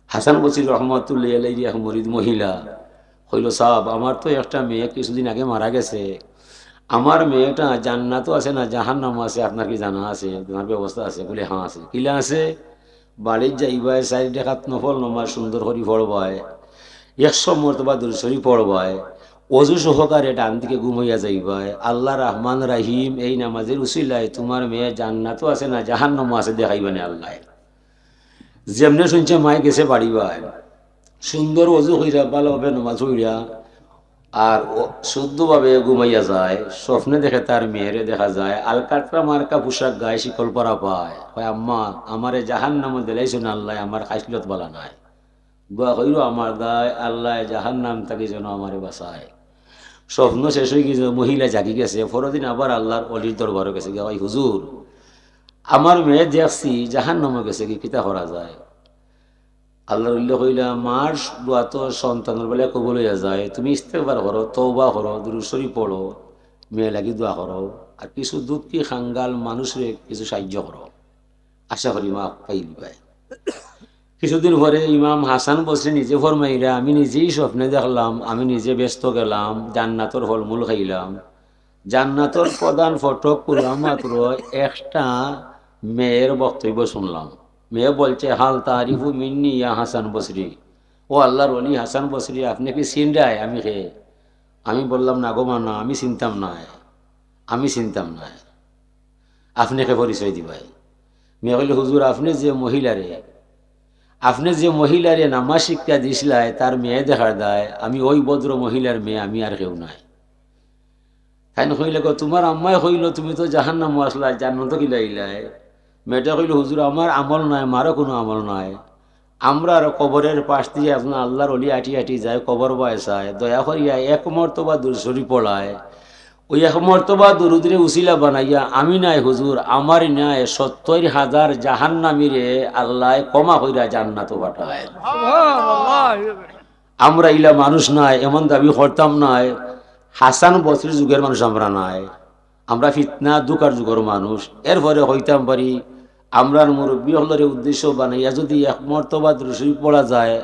A: হাসান বসির রহমতুল্লাহ আলাইহি এক মরিদ মহিলা হইল, সাহেব আমার তো একটা মেয়ে কিছুদিন আগে মারা গেছে, আমার মেয়েটা জান্নাতও আছে না জাহান্নামও আছে, আপনার কি জানা আছে, তোমার ব্যবস্থা আছে? বলে হ্যাঁ আছে। কিলা আছে? বাড়ির যাইবাই 4 টাকাত নফল নমাজ সুন্দর করি পড়বায়, 100 মর্তবা দুরূদ পড়বায়, অজু সহকারে ডান দিকে ঘুমাইয়া যাইবাই, আল্লাহ রহমান রাহিম এই নামাজের উসিলায় তোমার মেয়ে জান্নাতও আছে না জাহান্নামও আছে দেখাইবানে আল্লাহ। যেমনে শুনছে মায় গেছে বাড়িবাই, সুন্দর অজু হইরা ভালোভাবে নমাজ হইরা আর শুদ্ধভাবে ঘুমাইয়া যায়। স্বপ্নে দেখে তার মেয়েরে দেখা যায় আলকাটরা মার্কা পোশাক গায়ে শিকল পরা পায়। আম্মা আমারে জাহান্নামে দিলাইছো না আল্লাহ, আমার খাইসলত বলা নাই, দোয়া কইরো আমার দায় আল্লাহ জাহান্নাম থাকি যেন আমারে বাঁচায়। স্বপ্ন শেষ হয়ে গেছে, মহিলা জাগি গেছে, পরদিন আবার আল্লাহর অলির দরবারে গেছে, ভাই হুজুর আমার মেয়ে দেখছি জাহান্নামে গেছে, কি কিতা করা যায়? আল্লাহর উল্লেখ হইলা মার দোয়া তো সন্তানের বেলা কবুল হইয়া যায়, তুমি ইস্তেগফার করো, তওবা করো, দুরূদ শরীফ পড়ো, মেয়ে লাগি দোয়া করো, আর কিছু দুঃখী খাঙ্গাল মানুষরে কিছু সাহায্য করো, আশা করি মা পাই দিবাই। কিছুদিন পরে ইমাম হাসান বসরি নিজে ফরমাইরা আমি নিজেই স্বপ্নে দেখলাম, আমি নিজে ব্যস্ত গেলাম, জান্নাতর ফলমূল খাইলাম, জান্নাতর প্রধান ফটক করলাম মাত্র একটা মেয়ের বক্তব্য শুনলাম। মেয়ে বলছে হাল তারিফু মিন্নি ইয়া হাসান বসরি, ও আল্লাহর ওলি হাসান বসরি আপনি কি চিনরায়? আমি খেয়ে আমি বললাম না গো মা না, আমি চিনতাম না, আমি চিনতাম না, আপনি কে পরিচয় দিবাই? মেয়ে কইল হুজুর আপনি যে মহিলারে নামাজ শিক্ষা দিছিলাই তার মেয়ে দেখার দায়, আমি ওই ভদ্র মহিলার মেয়ে, আমি আর কেউ নাই। তাই না কইলে তোমার আম্মাই কইল তুমি তো জাহান্নামে আসলা, জান্নাত কি লাইলাই? মেয়েটা কইল হুজুর আমার আমল নাই, মারও কোনো আমল নাই, আমরা আর কবরের পাশ দিয়ে আপনার আল্লাহর অলি আটি আটি যায়, কবর বয়সায় দয়া করিয়া 1 মর্তবা দুরূদ শরীফ পড়ায়, ওই 1 মর্তবা দুরূদরে উসিলা বানাইয়া আমি নাই হুজুর আমার নাই 70,000 জাহান্নামীরে আল্লাহ ক্ষমা কইরা জান্নাতও পাঠায়। আমরা ইলা মানুষ নাই এমন দাবি করতাম নাই, হাসান বসরির যুগের মানুষ আমরা নাই, আমরা ফিতনা দুকার যুগের মানুষ। এরপরে হইতাম পারি আমরার মুরব্বী হলরে উদ্দেশ্য বানাইয়া যদি 1 মর্তবা দুরূদ শরীফ পড়া যায়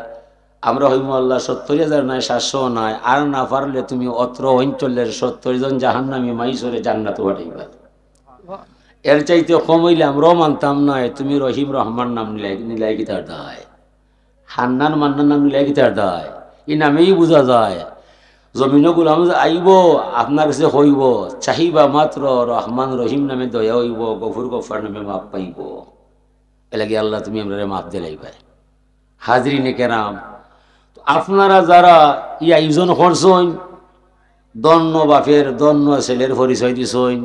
A: আমরা হইম আল্লাহ 70,000 নাই 700 নাই, আর না পারলে তুমি অত্র অঞ্চলের 70 জন জাহান্নামী মাইসরে জান্নাত পাঠাইবা। এর চাইতে কম হইলে আমরাও মানতাম নাই, তুমি রহিম রহমান নাম নিলাই গীতার দায়, হান্নান মান্নান নাম নিলাই গীতার দায়, এই নামেই বোঝা যায় জমিন গুলাম আইব আপনার কাছে হইব, চাহিবা মাত্র রহমান রহিম নামে দয়া হইব, গফুর গফার নামে মাপ পাইব। এলাকি আল্লাহ তুমি আমরা মাপ দিলাইবাই। হাজরিনে কেরাম, আপনারা যারা ই আয়োজন করছেন, দন্য বাপের দন্য ছেলের পরিচয় দিছইন,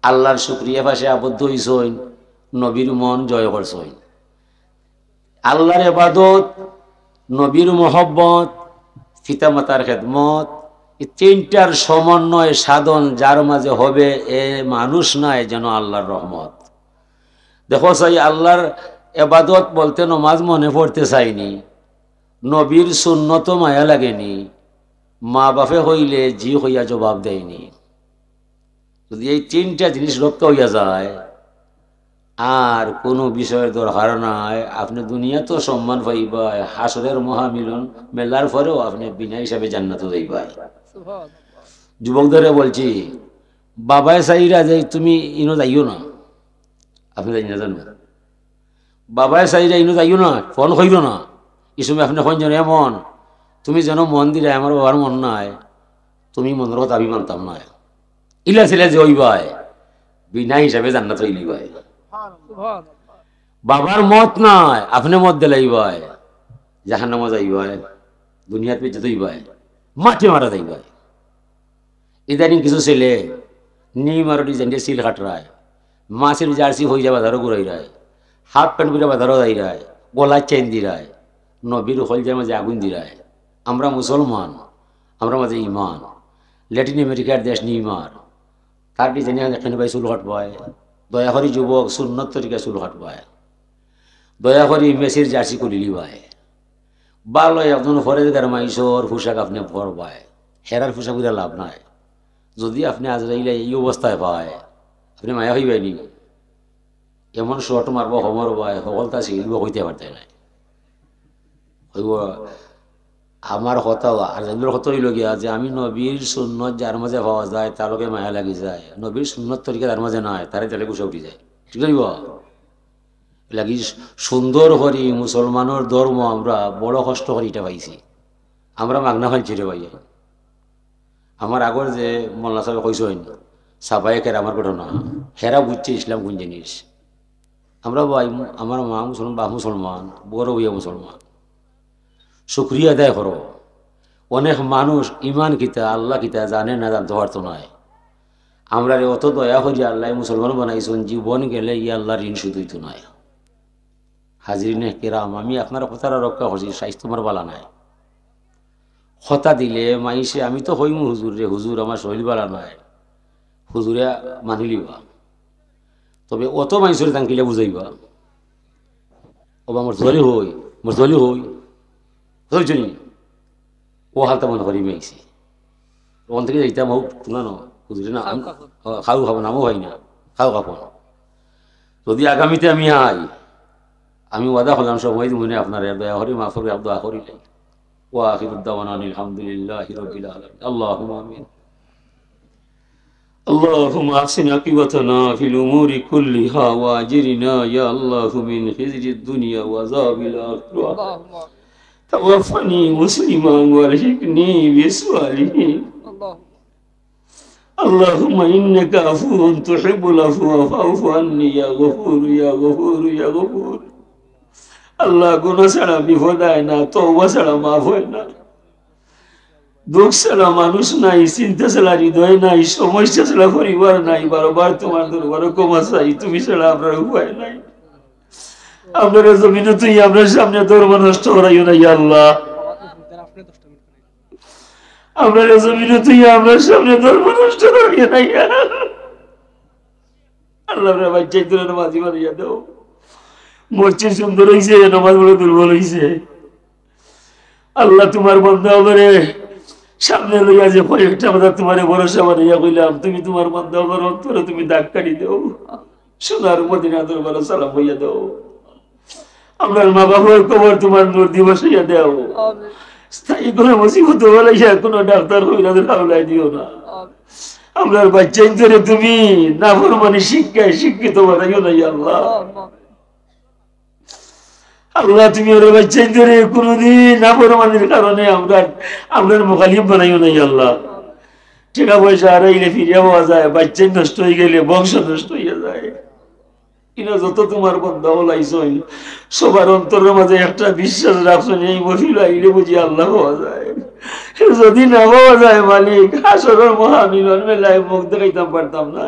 A: আল্লাহর শুক্রিয়া পাশে আবদ্ধ হইছইন, নবীর মন জয় করছইন। আল্লাহর ইবাদত, নবীর মোহব্বত, পিতা মাতার খেদমত, এই তিনটার সমন্বয় সাধন যার মাঝে হবে, এ মানুষ নয় যেন আল্লাহর রহমত। দেখো চাই আল্লাহর ইবাদত বলতে নমাজ মনে পড়তে চাইনি, নবীর সুন্নত মায়া লাগেনি, মা বাপে হইলে জি হইয়া জবাব দেয়নি। যদি এই তিনটা জিনিস রক্ষা হইয়া যায়, আর কোনো বিষয়ের দরকার নাই। আপনি দুনিয়া তো সম্মান পাইবাই, হাসরের মহামিলন মেলার পরেও আপনি বিনা হিসাবে জান্নাত যাইবাই। যুবকদের বলছি, বাবায় চাইরা যে তুমি ইনো যাইও না, আপনি যাই না জানো, বাবায় চাইরা ইনো যাইও না, ফোন কইর না, এই সময় আপনি কোন যেন এমন তুমি যেন মন দিলে আমার বাবার মন নাই, তুমি মনের কথা আমি মানতাম না, ইলা ছেলে যে হইবাই বিনা হিসাবে জান্নাত হইলিবাই। বাবার মত নাই, আপনি মত দিলাইবাই, জাহান্নামে যাইবাই, দুনিয়ার পেয়ে যেতেইবাই, মাঠে মারা যাইবাই। ইদানিং কিছু ছেলে নিম আর ডিজাইনের সিল কাটরায়, মাছের জার্সি হয়ে যাবে বাজারও ঘুরাই রায়, হাফ প্যান্ট করে বাজারও যাই রায়, গলায় চেন দিরায়, নবীর হলজার মাঝে আগুন দিরায়। আমরা মুসলমান, আমরা মাঝে ইমান, ল্যাটিন আমেরিকার দেশ নিমার, তার ডিজাইনে এখানে ভাই চুল কাটবায়, দয়া করি যুবক সুন্নত তরিকা চুল কাটবায়, দয়া করি মেসির জার্সি করিলি ভাই, ভালো একজন ফরেজগার মাইসর পোশাক আপনি পরবায়, হেরার পোশাক করে লাভ নাই। যদি আপনি আজরাইলে এই অবস্থায় পায়, আপনি মায়া হইবাইনি, এমন শর্ট মারব সমর ভাই, সকলতা শিখব হইতে পারতে নাই। হইব আমার কথা আর যেগুলোর কথা হইল গিয়া যে আমি নবীর সুন্নত যার মাঝে পাওয়া যায় তার লোকে মায়া লাগি যায়, নবীর সুন্নত তরিকা যার মাঝে নাই তারে তাহলে গুছা উঠি যায়। ঠিক আছে, লাগি সুন্দর করি মুসলমানের ধর্ম আমরা বড় কষ্ট করি এটা পাইছি, আমরা মাগনা ফাইছি রে ভাই। আমার আগর যে মোল্লা সাহেব কইসেন সাফাইকের আমার ঘটনা, হেরা বুঝছে ইসলাম কোন জিনিস। আমরা ভাই আমার মা মুসলমান, বাপ মুসলমান, বড় হইয়া মুসলমান, শুক্রিয়া আদায় করো। অনেক মানুষ ইমান কিতা আল্লাহ কিতা জানে না, জানতে পারতো নয়। আমরা অত দয়া করি আল্লাহ মুসলমান বানাইছেন, জীবন গেলে ই আল্লাহর ঋণ শুধুই তো নয়। হাজরিনে কেরাম, আমি আপনার কথাটা রক্ষা করছি, স্বাস্থ্য আমার বালা নাই। হতা দিলে মাইসে আমি তো হইমু হুজুর রে, হুজুর আমার শরীর বালা নাই, হুজুরে মানিলিবা, তবে অত মাইসরে তাঙ্কিলে বুঝাইবা ওবা মোর জলি হই, মোর জলি হই বুঝছনি, ও হালতা মনে করি মাইছি ওখান থেকে যাইতাম হোক না ন হুজুরে না খাও খাবো নামও হয় না, খাও খাবো। যদি আগামীতে আমি আই, আমি ওয়াদা করলাম সময় মনে আপনার দয়া করি মাফ করে দোয়া করি নাই। وآخر الدعوانا الحمد لله رب العالمين. اللهم آمين. اللهم أحسن عاقبتنا في الأمور كلها وأجرنا يا الله من خزي الدنيا وعذاب الآخرة. توفني مسلما والحقني بالصالحين. اللهم إنك عفو تحب العفو فاعف عني يا غفور يا غفور يا غفور. আল্লাহ গুনাহ ছাড়া বিপদ হয় না, তওবা ছাড়া মাফ হয় না, দুঃখ ছাড়া মানুষ নাই, চিন্তা ছাড়া হৃদয় নাই, সমস্যা ছাড়া পরিবার নাই। বারবার তোমার দরবারে ক্ষমা চাই, তুমি ছাড়া আপনার উপায় নাই। আপনার জমিনে তুই আপনার সামনে ধর্ম নষ্ট করাইও না ইয়া আল্লাহ, আপনার জমিনে তুই আপনার সামনে ধর্ম নষ্ট করাইও না ইয়া আল্লাহ। আপনার বাচ্চাই তোর নামাজি বানাইয়া দাও, মসজিদ সুন্দর হয়েছে, নামাজ বড় দুর্বল হয়েছে। আল্লাহ তোমার বান্দা হবে সামনে লইয়া যে কয়েকটা কথা তোমার ভরসা বানাইয়া কইলাম, তুমি তোমার বান্দা আমার অন্তরে তুমি দাগ কাটি দাও, সোনার মদিনা দরবারে সালাম হইয়া দাও। আপনার মা বাবার কবর তোমার নূর দিবস হইয়া দাও, স্থায়ী কোনো মুসিবত বলাইয়া কোনো ডাক্তার হইয়া হাওলায় দিও না। আপনার বাচ্চাই ধরে তুমি নাফরমানি শিক্ষায় শিক্ষিত বানাইও না ইয়া আল্লাহ।
B: আল্লাহ তুমি ওর বাচ্চাই ধরে কোনোদিন না পরমানের কারণে আমরা আপনার মোখালিফ বানাইও নাই আল্লাহ। টাকা পয়সা হারাইলে ফিরিয়া পাওয়া যায়, বাচ্চাই নষ্ট হয়ে গেলে বংশ নষ্ট হয়ে যায়। কিনা যত তোমার বন্ধা ওলাইছই সবার অন্তরের মাঝে একটা বিশ্বাস রাখছেন, এই মহিল আইলে বুঝি আল্লাহ পাওয়া যায়। যদি না পাওয়া যায় মালিক, হাসরের মহামিলন মেলায় মুখ দেখাইতাম পারতাম না।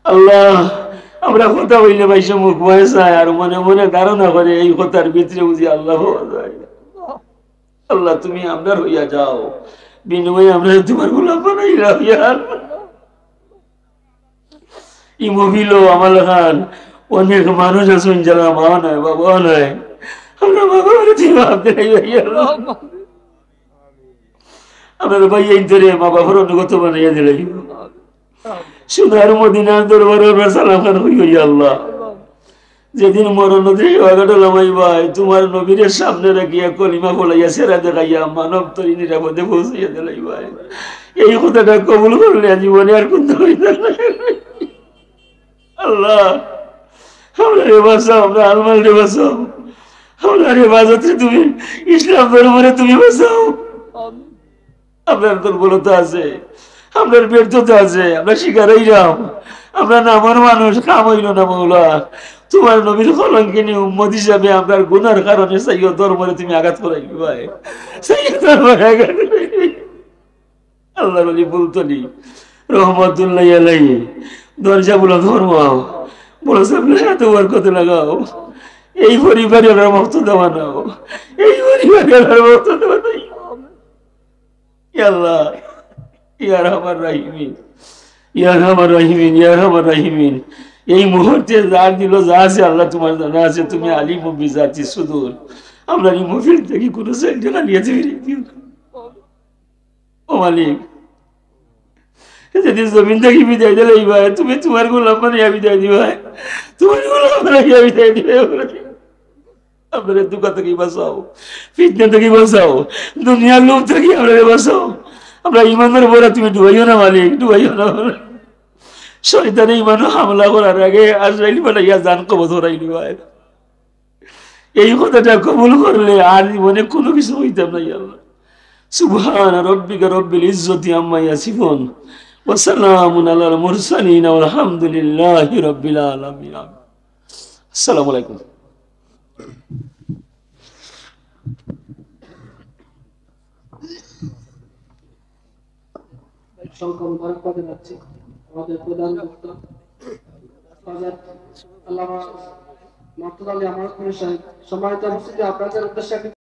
B: আল্লাহ আমরা কথা বললে বাইশে মুখ বয়ে চায় আর মনে মনে ধারণা করে এই কথার ভিতরে বুঝি আল্লাহ পাওয়া যায়। আল্লাহ তুমি আপনার হইয়া যাও, বিনিময়ে আমরা তোমার গোলাম বানাইলাম। ই মহিল আমার খান অনেক মানুষ আছেন যারা মা নয় বাবা নয়, আমরা বাবা ভাবতে আপনার ভাই এই ধরে মা বাবার অনুগত বানাইয়া দিলাই। সুনার মদিনার দরবারে সালাম খান হইয়া আল্লাহ যেদিন মরণ লামাই ভাই তোমার নবীরের সামনে রাখিয়া কলিমা বলাইয়া সেরা দেখাইয়া মানব তরি নিরাপদে পৌঁছাইয়া দিলাই ভাই। এই কথাটা কবুল করলে জীবনে আর কোন আল্লাহ আমরা রে বাঁচাও, আমরা আলমাল রে বাঁচাও, আমরা রে বাঁচাতে তুমি ইসলাম ধর্মরে তুমি বাঁচাও। আপনার দুর্বলতা আছে, আপনার ব্যর্থতা আছে, আমরা শিকার হইলাম, আমরা নামর মানুষ, কাম হইল না মৌলা। তোমার নবীর কলঙ্কিনী উম্মত হিসাবে আপনার গুনার কারণে সাইয় ধর্মরে তুমি আঘাত করাইলি ভাই, সাইয় ধর্মরে আঘাত করাইলি। আল্লাহর ওলি বলতলি রহমতুল্লাহ আলাইহি দরজা বলো ধর্ম বলো সামনে এত বরকত লাগাও, এই পরিবারে আমরা মুক্ত দেওয়া নাও, এই পরিবারে আমরা মুক্ত দেওয়া নাই। আল্লাহ ইয়া রহমান রাহিমিন, ইয়া রহমান রাহিমিন, ইয়া রহমান রাহিমিন। এই মুহূর্তে যা দিল যা আছে আল্লাহ তোমার জানা আছে, তুমি আলিম বিজাতি সুদূর। আমরা এই মহফিল থেকে কোনো জায়গা নিয়ে দিও ও মালিক। যেদিন জমিন থেকে বিদায় দিলে ভাই তুমি তোমার গোলাম বানিয়ে বিদায় দিবা, তোমার গোলাম বানিয়ে বিদায় দিবে। আপনার দুঃখ থেকে বাঁচাও, ফিতনা থেকে বাঁচাও, দুনিয়ার লোক থেকে আপনাদের বাঁচাও। আমরা ইমানের বলে তুমি ডুবাইও না মালিক, ডুবাইও না। শয়তানে ইমান হামলা করার আগে আজরাইল বানাইয়া জান কবজ হরাইলি ভাই। এই কথাটা কবুল করলে আর জীবনে কোনো কিছু হইতাম না। আল্লাহ সুবহান রাব্বিকা রব্বিল ইজ্জতি আম্মা ইয়াসিফুন ওয়া সালামুন আলাল মুরসালিন ওয়ালহামদুলিল্লাহি রাব্বিল আলামিন। আসসালামু আলাইকুম।
C: সংকল্প করার পথে যাচ্ছি আমাদের প্রধান বক্তা আল্লামা মাহমুদ আলী আমার সাহেব। সম্মানিত উপস্থিতি, আপনাদের উদ্দেশ্যে